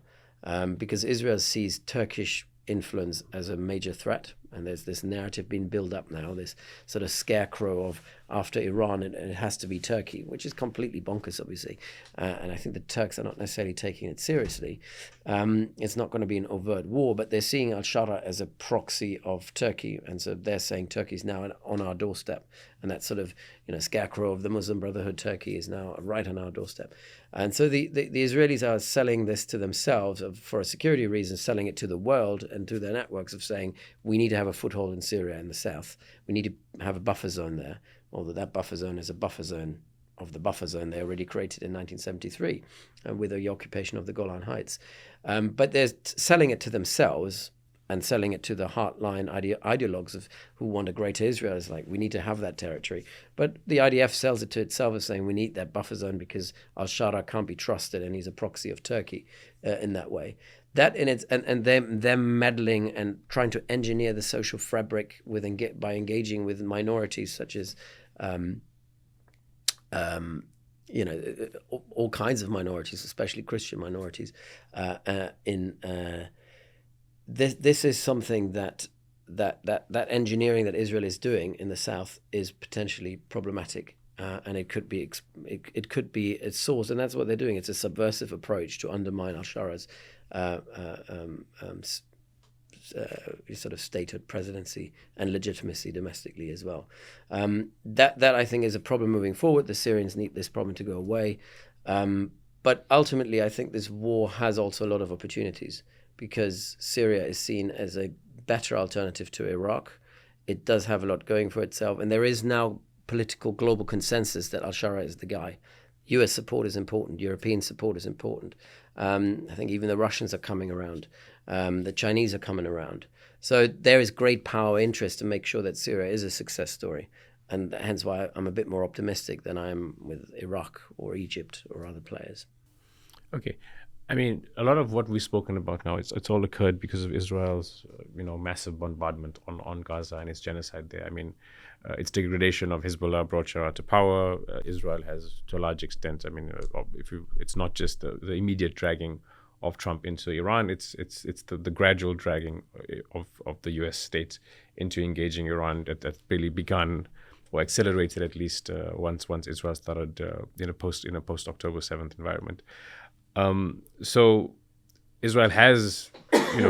because Israel sees Turkish influence as a major threat. And there's this narrative being built up now, this sort of scarecrow of after Iran, it has to be Turkey, which is completely bonkers, obviously. And I think the Turks are not necessarily taking it seriously. It's not going to be an overt war, but they're seeing al-Sharaa as a proxy of Turkey. And so they're saying Turkey's now on our doorstep. And that sort of, scarecrow of the Muslim Brotherhood, Turkey, is now right on our doorstep. And so the Israelis are selling this to themselves for a security reason, selling it to the world and to their networks of saying, we need to have a foothold in Syria in the south. We need to have a buffer zone there, although that buffer zone is a buffer zone of the buffer zone they already created in 1973 with the occupation of the Golan Heights. But they're selling it to themselves and selling it to the hardline ideologues of who want a greater Israel. It's like, we need to have that territory. But the IDF sells it to itself as saying we need that buffer zone because al-Sharaa can't be trusted and he's a proxy of Turkey in that way. That in its and them meddling and trying to engineer the social fabric by engaging with minorities such as all kinds of minorities, especially Christian minorities, This is something that engineering that Israel is doing in the south is potentially problematic, and it could be its source, and that's what they're doing. It's a subversive approach to undermine al-Shara's sort of statehood presidency and legitimacy domestically as well. That I think is a problem moving forward. The Syrians need this problem to go away, but ultimately I think this war has also a lot of opportunities, because Syria is seen as a better alternative to Iraq. It does have a lot going for itself, and there is now political global consensus that al-Sharaa is the guy. US support is important. European support is important. I think even the Russians are coming around. The Chinese are coming around. So there is great power interest to make sure that Syria is a success story, and hence why I'm a bit more optimistic than I am with Iraq or Egypt or other players.
Okay. I mean, a lot of what we've spoken about now, it's all occurred because of Israel's, massive bombardment on Gaza and its genocide there. I mean, its degradation of Hezbollah brought Sharaa to power. Israel has, to a large extent, it's not just the immediate dragging of Trump into Iran, it's the gradual dragging of the U.S. state into engaging Iran that's really begun or accelerated at least once Israel started in a post October 7th environment. So Israel has,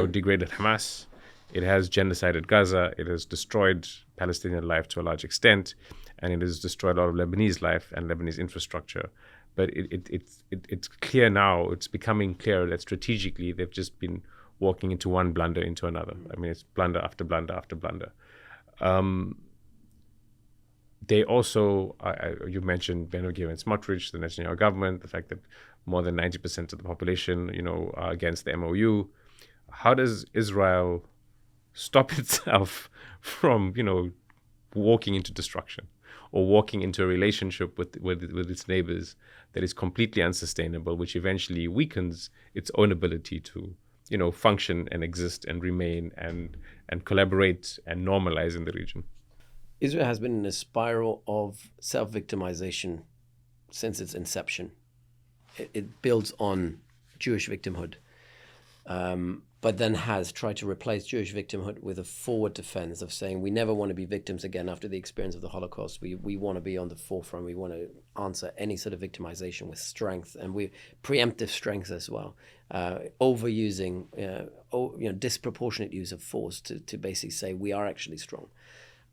degraded Hamas. It has genocided Gaza. It has destroyed Palestinian life to a large extent, and it has destroyed a lot of Lebanese life and Lebanese infrastructure. But it's clear now, it's becoming clear that strategically they've just been walking into one blunder into another. I mean, it's blunder after blunder after blunder. They also, you mentioned Ben-Gvir and Smotrich, the Netanyahu government, the fact that more than 90% of the population, are against the MOU. How does Israel stop itself from, walking into destruction or walking into a relationship with its neighbors that is completely unsustainable, which eventually weakens its own ability to, function and exist and remain and collaborate and normalize in the region?
Israel has been in a spiral of self-victimization since its inception. It builds on Jewish victimhood, but then has tried to replace Jewish victimhood with a forward defense of saying we never want to be victims again after the experience of the Holocaust. We want to be on the forefront. We want to answer any sort of victimization with strength, and preemptive strength as well, overusing, disproportionate use of force to basically say we are actually strong.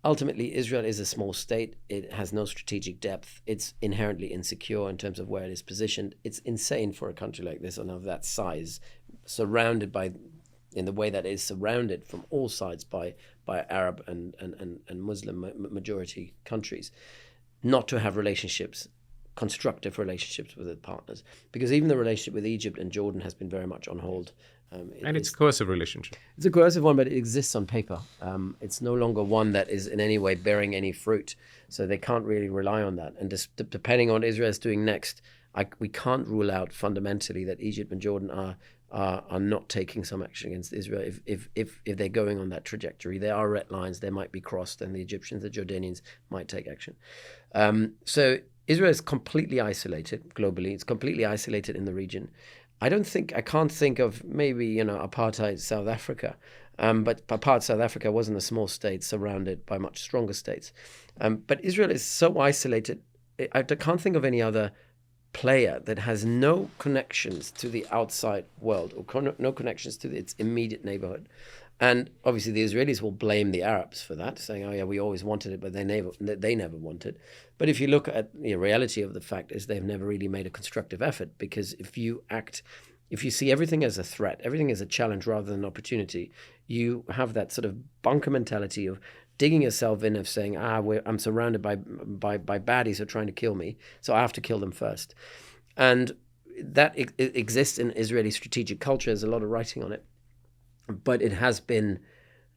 Ultimately, Israel is a small state. It has no strategic depth. It's inherently insecure in terms of where it is positioned. It's insane for a country like this and of that size, surrounded by, in the way that it is surrounded from all sides by Arab and Muslim majority countries, not to have constructive relationships with its partners. Because even the relationship with Egypt and Jordan has been very much on hold.
It's a coercive relationship.
It's a coercive one, but it exists on paper. It's no longer one that is in any way bearing any fruit. So they can't really rely on that. And depending on what Israel is doing next, we can't rule out fundamentally that Egypt and Jordan are not taking some action against Israel if they're going on that trajectory. There are red lines, they might be crossed, and the Egyptians, the Jordanians might take action. So Israel is completely isolated globally. It's completely isolated in the region. I can't think of maybe, apartheid South Africa. But apartheid South Africa wasn't a small state surrounded by much stronger states. But Israel is so isolated. I can't think of any other player that has no connections to the outside world or no connections to its immediate neighborhood. And obviously the Israelis will blame the Arabs for that, saying, oh yeah, we always wanted it, but they never wanted. But if you look at the reality of the fact is they've never really made a constructive effort, because if you see everything as a threat, everything as a challenge rather than an opportunity, you have that sort of bunker mentality of digging yourself in, of saying, I'm surrounded by baddies who are trying to kill me, so I have to kill them first. And that exists in Israeli strategic culture. There's a lot of writing on it. But it has been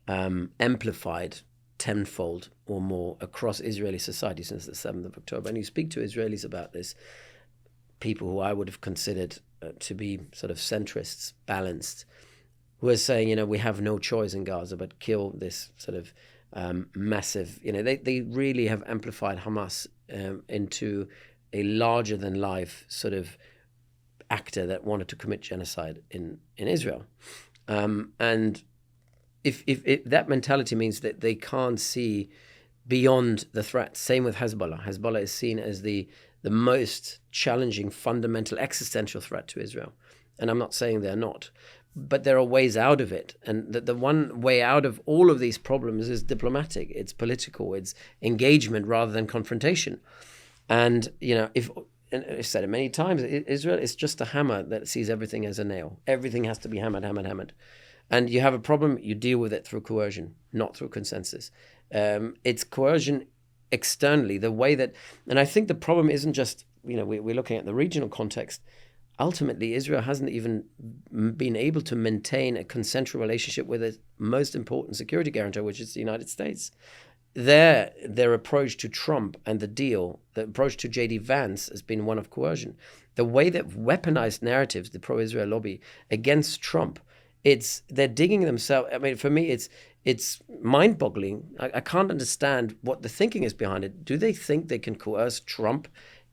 amplified tenfold or more across Israeli society since the 7th of October. And you speak to Israelis about this, people who I would have considered to be sort of centrists, balanced, who are saying, we have no choice in Gaza but kill this sort of massive, they really have amplified Hamas into a larger than life sort of actor that wanted to commit genocide in Israel. And if that mentality means that they can't see beyond the threat. Same with Hezbollah. Hezbollah is seen as the most challenging, fundamental, existential threat to Israel. And I'm not saying they're not, but there are ways out of it. And the one way out of all of these problems is diplomatic. It's political. It's engagement rather than confrontation. And, and I've said it many times, Israel is just a hammer that sees everything as a nail. Everything has to be hammered. And you have a problem, you deal with it through coercion, not through consensus. It's coercion externally, the way that, and I think the problem isn't just, we're looking at the regional context. Ultimately, Israel hasn't even been able to maintain a consensual relationship with its most important security guarantor, which is the United States. Their approach to Trump and the deal, the approach to J.D. Vance has been one of coercion. The way that weaponized narratives, the pro-Israel lobby, against Trump, they're digging themselves. I mean, for me, it's mind-boggling. I can't understand what the thinking is behind it. Do they think they can coerce Trump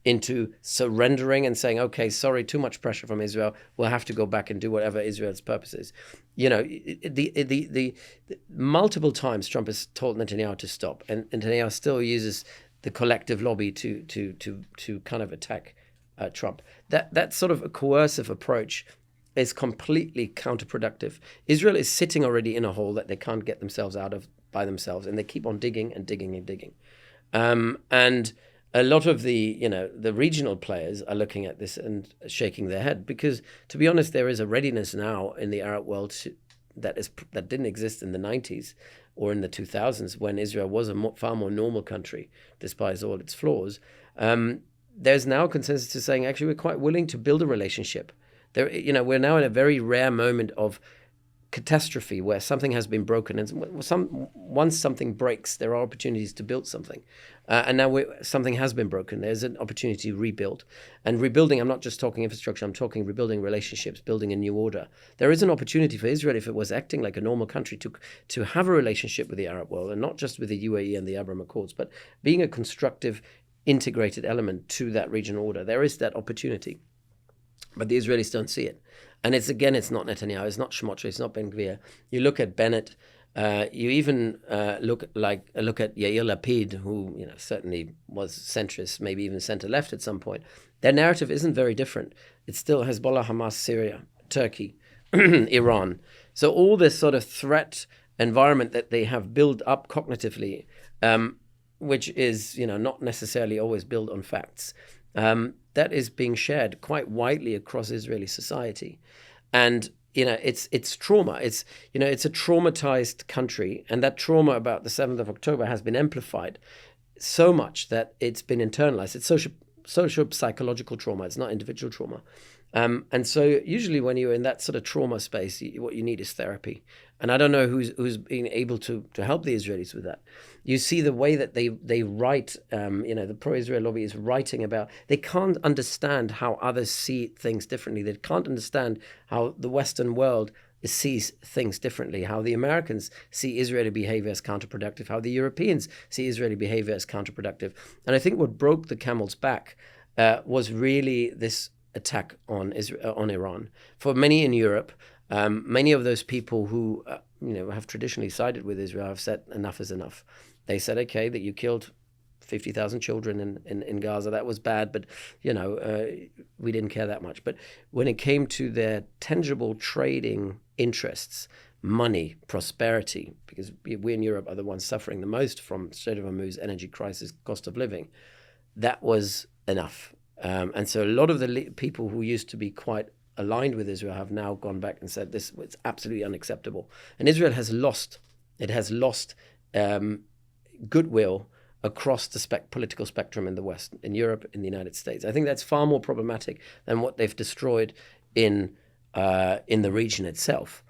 into surrendering and saying, okay, sorry, too much pressure from Israel, we'll have to go back and do whatever Israel's purpose is? The multiple times Trump has told Netanyahu to stop, and Netanyahu still uses the collective lobby to kind of attack Trump. That sort of a coercive approach is completely counterproductive. Israel is sitting already in a hole that they can't get themselves out of by themselves, and they keep on digging and digging and digging. And a lot of the regional players are looking at this and shaking their head, because, to be honest, there is a readiness now in the Arab world that didn't exist in the 90s or in the 2000s, when Israel was a far more normal country, despite all its flaws. There's now a consensus to saying, actually, we're quite willing to build a relationship. We're now in a very rare moment of catastrophe where something has been broken, and once something breaks, there are opportunities to build something, and now something has been broken. There's an opportunity to rebuild, and rebuilding, I'm not just talking infrastructure, I'm talking rebuilding relationships, building a new order. There is an opportunity for Israel, if it was acting like a normal country, to have a relationship with the Arab world, and not just with the UAE and the Abraham Accords, but being a constructive, integrated element to that regional order. There is that opportunity, but the Israelis don't see it. And it's not Netanyahu, it's not Smotrich, it's not Ben Gvir. You look at Bennett, you even look at Yair Lapid, who certainly was centrist, maybe even center-left at some point. Their narrative isn't very different. It's still Hezbollah, Hamas, Syria, Turkey, Iran. So all this sort of threat environment that they have built up cognitively, which is not necessarily always built on facts, that is being shared quite widely across Israeli society. And it's trauma. It's a traumatized country, and that trauma about the 7th of October has been amplified so much that it's been internalized. It's social psychological trauma. It's not individual trauma. And so usually when you're in that sort of trauma space, what you need is therapy. And I don't know who's been able to help the Israelis with that. You see the way that they write, the pro-Israel lobby is writing about, they can't understand how others see things differently. They can't understand how the Western world sees things differently, how the Americans see Israeli behavior as counterproductive, how the Europeans see Israeli behavior as counterproductive. And I think what broke the camel's back was really this attack on Iran. For many in Europe, many of those people who have traditionally sided with Israel have said enough is enough. They said, okay, that you killed 50,000 children in Gaza, that was bad, but we didn't care that much. But when it came to their tangible trading interests, money, prosperity, because we in Europe are the ones suffering the most from Strait of Hormuz, energy crisis, cost of living, that was enough. And so a lot of the people who used to be quite aligned with Israel have now gone back and said this it's absolutely unacceptable. And Israel has lost goodwill across the political spectrum in the West, in Europe, in the United States. I think that's far more problematic than what they've destroyed in the region itself.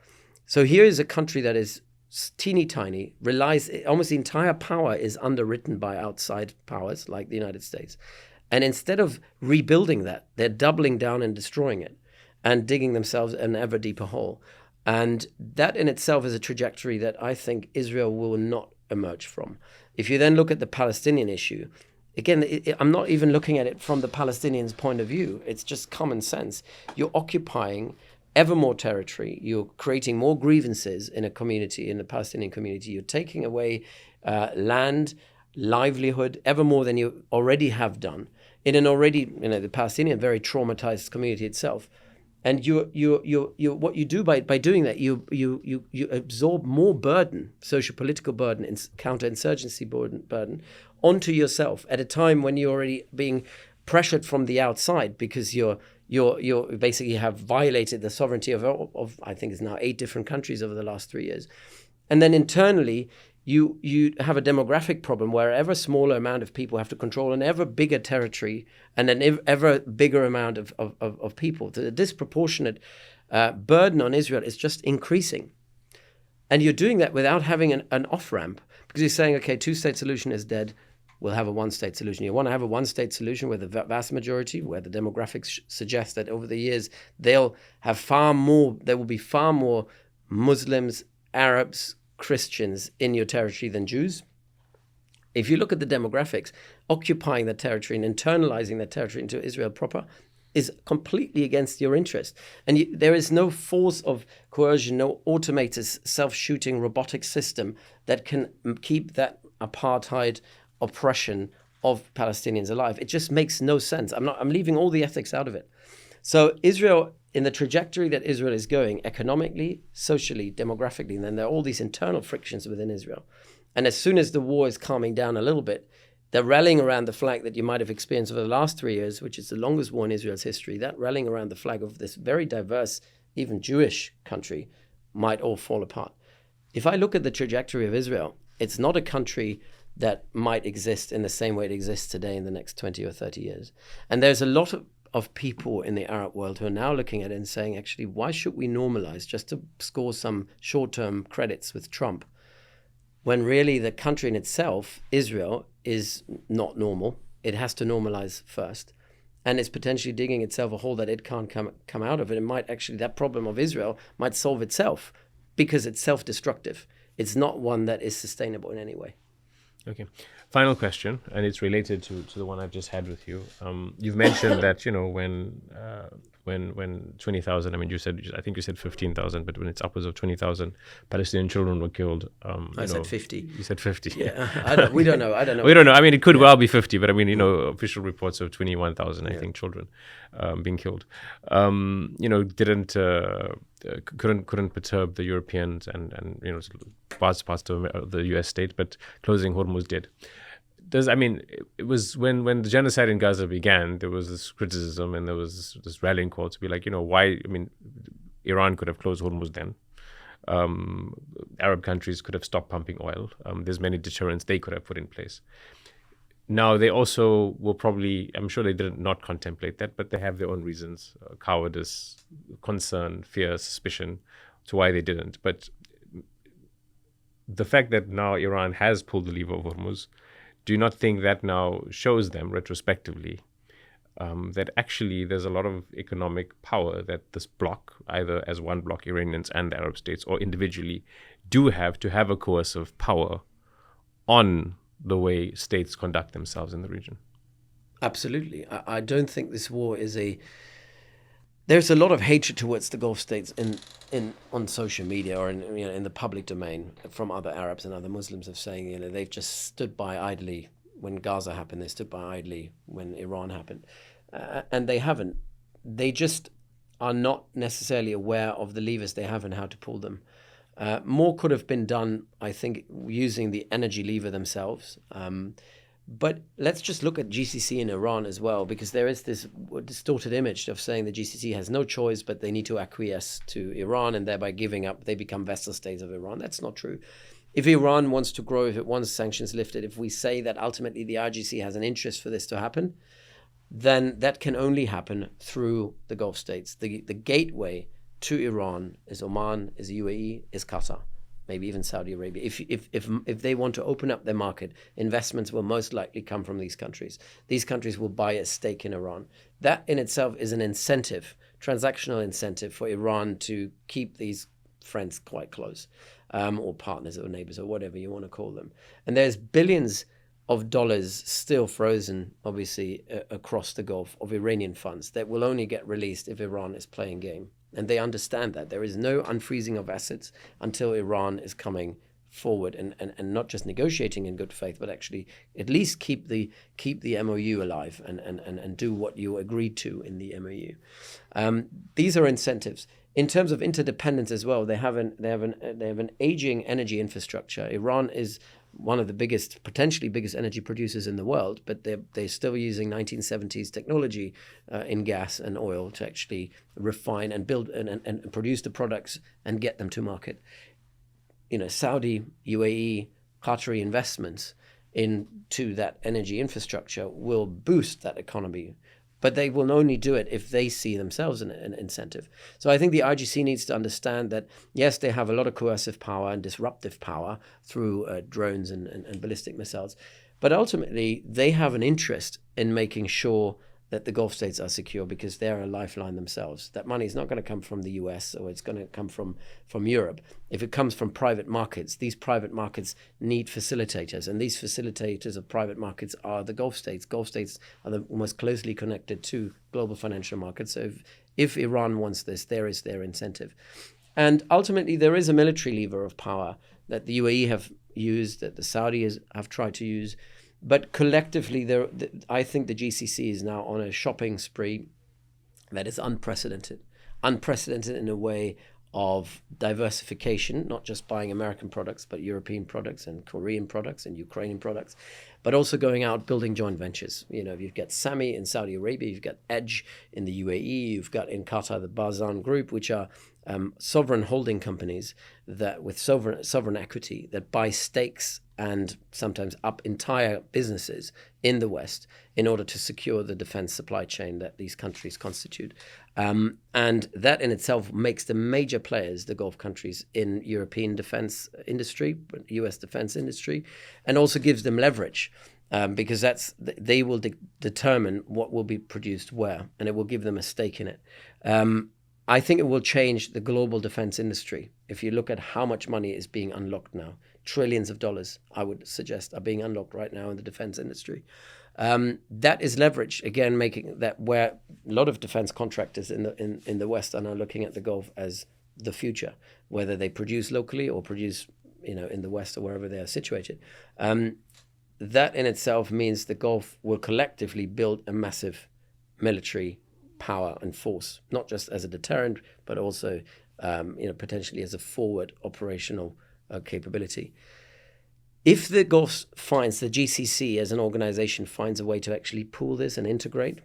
So here is a country that is teeny tiny, relies, almost the entire power is underwritten by outside powers like the United States. And instead of rebuilding that, they're doubling down and destroying it and digging themselves an ever deeper hole. And that in itself is a trajectory that I think Israel will not emerge from. If you then look at the Palestinian issue, again, I'm not even looking at it from the Palestinians' point of view. It's just common sense. You're occupying ever more territory. You're creating more grievances in a community, in the Palestinian community. You're taking away land, livelihood, ever more than you already have done in an already, the Palestinian very traumatized community itself. And what you do by doing that, you absorb more burden, social-political burden, counterinsurgency burden onto yourself at a time when you're already being pressured from the outside because you basically have violated the sovereignty of I think it's now 8 different countries over the last 3 years. And then internally, you have a demographic problem where ever smaller amount of people have to control an ever bigger territory and an ever bigger amount of people. The disproportionate burden on Israel is just increasing. And you're doing that without having an off-ramp because you're saying, okay, 2-state solution is dead. We'll have a 1-state solution. You want to have a 1-state solution where the vast majority, where the demographics suggest that over the years, there will be far more Muslims, Arabs, Christians in your territory than Jews. If you look at the demographics, occupying that territory and internalizing that territory into Israel proper is completely against your interest. And there is no force of coercion, no automated self-shooting robotic system that can keep that apartheid oppression of Palestinians alive. It just makes no sense. I'm leaving all the ethics out of it. So Israel, in the trajectory that Israel is going, economically, socially, demographically, and then there are all these internal frictions within Israel. And as soon as the war is calming down a little bit, they're rallying around the flag that you might have experienced over the last 3 years, which is the longest war in Israel's history. That rallying around the flag of this very diverse, even Jewish country might all fall apart. If I look at the trajectory of Israel, it's not a country that might exist in the same way it exists today in the next 20 or 30 years. And there's a lot of people in the Arab world who are now looking at it and saying, actually, why should we normalize just to score some short-term credits with Trump when really the country in itself, Israel, is not normal. It has to normalize first. And it's potentially digging itself a hole that it can't come out of. And it might actually, that problem of Israel might solve itself because it's self-destructive. It's not one that is sustainable in any way.
Okay. Final question, and it's related to the one I've just had with you. You've mentioned that, when 20,000, I think you said 15,000, but when it's upwards of 20,000 Palestinian children were killed.
I said 50.
You said 50.
Yeah, we don't know. I don't know.
We don't know. I mean, it could well be 50, but official reports of 21,000, I think, children being killed. Couldn't perturb the Europeans and parts of the U.S. state, but closing Hormuz did. It was when the genocide in Gaza began, there was this criticism and there was this rallying call to be like, why? Iran could have closed Hormuz then. Arab countries could have stopped pumping oil. There's many deterrents they could have put in place. Now, they also will probably, I'm sure they did not contemplate that, but they have their own reasons, cowardice, concern, fear, suspicion, to why they didn't. But the fact that now Iran has pulled the lever of Hormuz, do you not think that now shows them retrospectively that actually there's a lot of economic power that this bloc, either as one bloc, Iranians and the Arab states, or individually, do have to have a coercive power on the way states conduct themselves in the region.
Absolutely. I don't think this war is a... There's a lot of hatred towards the Gulf states on social media or in the public domain from other Arabs and other Muslims of saying, they've just stood by idly when Gaza happened. They stood by idly when Iran happened. And they haven't. They just are not necessarily aware of the levers they have and how to pull them. More could have been done, I think, using the energy lever themselves. But let's just look at GCC in Iran as well, because there is this distorted image of saying the GCC has no choice, but they need to acquiesce to Iran, and thereby giving up, they become vassal states of Iran. That's not true. If Iran wants to grow, if it wants sanctions lifted, if we say that ultimately the IGC has an interest for this to happen, then that can only happen through the Gulf states. The gateway to Iran is Oman, is UAE, is Qatar, maybe even Saudi Arabia. If they want to open up their market, investments will most likely come from these countries. These countries will buy a stake in Iran. That in itself is an incentive, transactional incentive for Iran to keep these friends quite close, or partners or neighbors or whatever you want to call them. And there's billions of dollars still frozen, obviously, across the Gulf of Iranian funds that will only get released if Iran is playing game. And they understand that. There is no unfreezing of assets until Iran is coming forward and not just negotiating in good faith, but actually at least keep the MOU alive and do what you agreed to in the MOU. These are incentives. In terms of interdependence as well, they have an aging energy infrastructure. Iran is one of the potentially biggest energy producers in the world, but they're still using 1970s technology in gas and oil to actually refine and build and produce the products and get them to market. Saudi, UAE, Qatari investments into that energy infrastructure will boost that economy. But they will only do it if they see themselves an incentive. So I think the IGC needs to understand that, yes, they have a lot of coercive power and disruptive power through drones and ballistic missiles. But ultimately, they have an interest in making sure that the Gulf states are secure because they're a lifeline themselves. That money is not going to come from the US or it's going to come from Europe. If it comes from private markets, these private markets need facilitators. And these facilitators of private markets are the Gulf states. Gulf states are the most closely connected to global financial markets. So if Iran wants this, there is their incentive. And ultimately, there is a military lever of power that the UAE have used, that the Saudis have tried to use. But collectively, I think the GCC is now on a shopping spree that is unprecedented. Unprecedented in a way of diversification, not just buying American products, but European products and Korean products and Ukrainian products, but also going out building joint ventures. You've got SAMI in Saudi Arabia, you've got Edge in the UAE, you've got in Qatar the Bazan Group, which are sovereign holding companies that with sovereign equity that buy stakes and sometimes up entire businesses in the West in order to secure the defense supply chain that these countries constitute. And that in itself makes them major players, the Gulf countries, in European defense industry, US defense industry, and also gives them leverage because they will determine what will be produced where, and it will give them a stake in it. I think it will change the global defense industry. If you look at how much money is being unlocked now, trillions of dollars, I would suggest, are being unlocked right now in the defense industry. That is leverage, again, making that where a lot of defense contractors in the West are now looking at the Gulf as the future, whether they produce locally or produce in the West or wherever they are situated. That in itself means the Gulf will collectively build a massive military power and force, not just as a deterrent, but also potentially as a forward operational capability. If the Gulf finds, the GCC as an organization finds a way to actually pool this and integrate,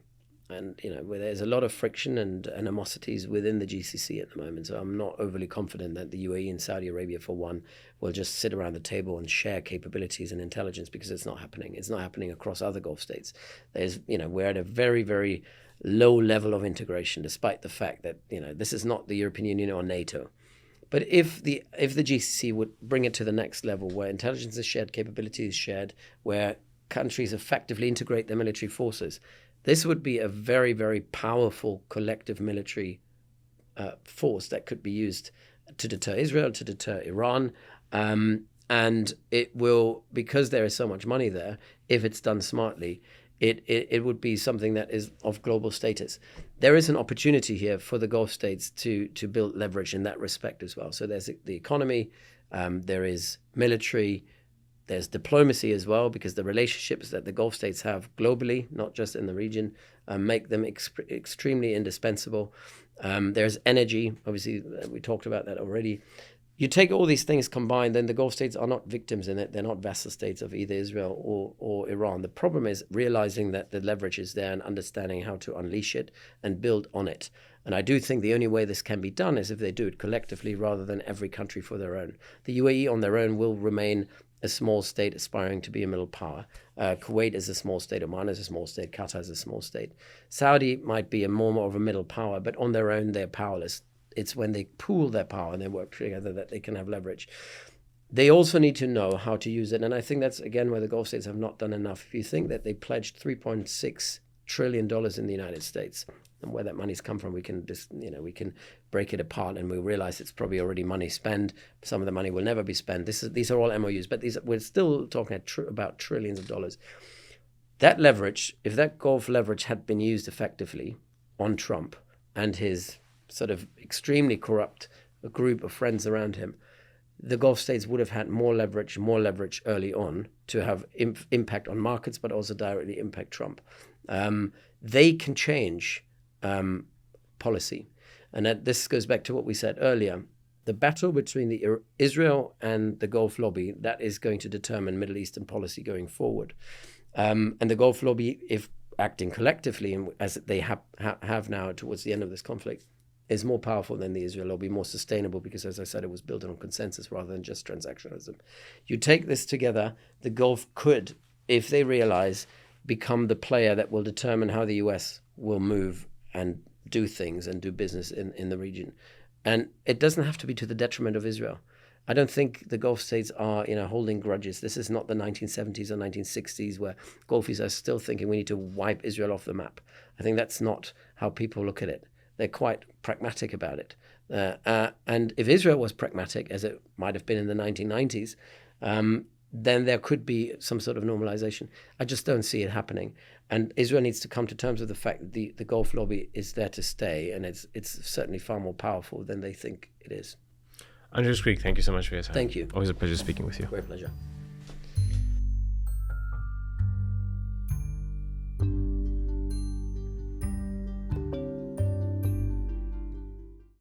and where there's a lot of friction and animosities within the GCC at the moment, so I'm not overly confident that the UAE and Saudi Arabia, for one, will just sit around the table and share capabilities and intelligence, because it's not happening. It's not happening across other Gulf states. We're at a very, very low level of integration, despite the fact that this is not the European Union or NATO. But if the GCC would bring it to the next level, where intelligence is shared, capability is shared, where countries effectively integrate their military forces, This would be a very, very powerful collective military force that could be used to deter Israel, to deter Iran. And it will, because there is so much money there, if it's done smartly, it would be something that is of global status. There is an opportunity here for the Gulf states to build leverage in that respect as well. So there's the economy, there is military, there's diplomacy as well, because the relationships that the Gulf states have globally, not just in the region, make them extremely indispensable. There's energy. Obviously, we talked about that already. You take all these things combined, then the Gulf states are not victims in it. They're not vassal states of either Israel or Iran. The problem is realizing that the leverage is there and understanding how to unleash it and build on it. And I do think the only way this can be done is if they do it collectively rather than every country for their own. The UAE on their own will remain a small state aspiring to be a middle power. Kuwait is a small state. Oman is a small state. Qatar is a small state. Saudi might be more of a middle power, but on their own, they're powerless. It's when they pool their power and they work together that they can have leverage. They also need to know how to use it. And I think that's, again, where the Gulf states have not done enough. If you think that they pledged $3.6 trillion in the United States, and where that money's come from, we can we can break it apart and we realize it's probably already money spent. Some of the money will never be spent. These are all MOUs, but we're still talking about trillions of dollars. That leverage, if that Gulf leverage had been used effectively on Trump and his sort of extremely corrupt group of friends around him, the Gulf states would have had more leverage early on to have impact on markets, but also directly impact Trump. They can change policy. And this goes back to what we said earlier. The battle between Israel and the Gulf lobby, that is going to determine Middle Eastern policy going forward. And the Gulf lobby, if acting collectively, and as they have now towards the end of this conflict, is more powerful than the Israel lobby, more sustainable, because, as I said, it was built on consensus rather than just transactionalism. You take this together, the Gulf could, if they realize, become the player that will determine how the US will move and do things and do business in the region. And it doesn't have to be to the detriment of Israel. I don't think the Gulf states are holding grudges. This is not the 1970s or 1960s where Gulfies are still thinking we need to wipe Israel off the map. I think that's not how people look at it. They're quite pragmatic about it. And if Israel was pragmatic, as it might have been in the 1990s, then there could be some sort of normalization. I just don't see it happening. And Israel needs to come to terms with the fact that the Gulf lobby is there to stay, and it's certainly far more powerful than they think it is.
Andreas Krieg, thank you so much for your time.
Thank you.
Always a pleasure speaking with you.
Great pleasure.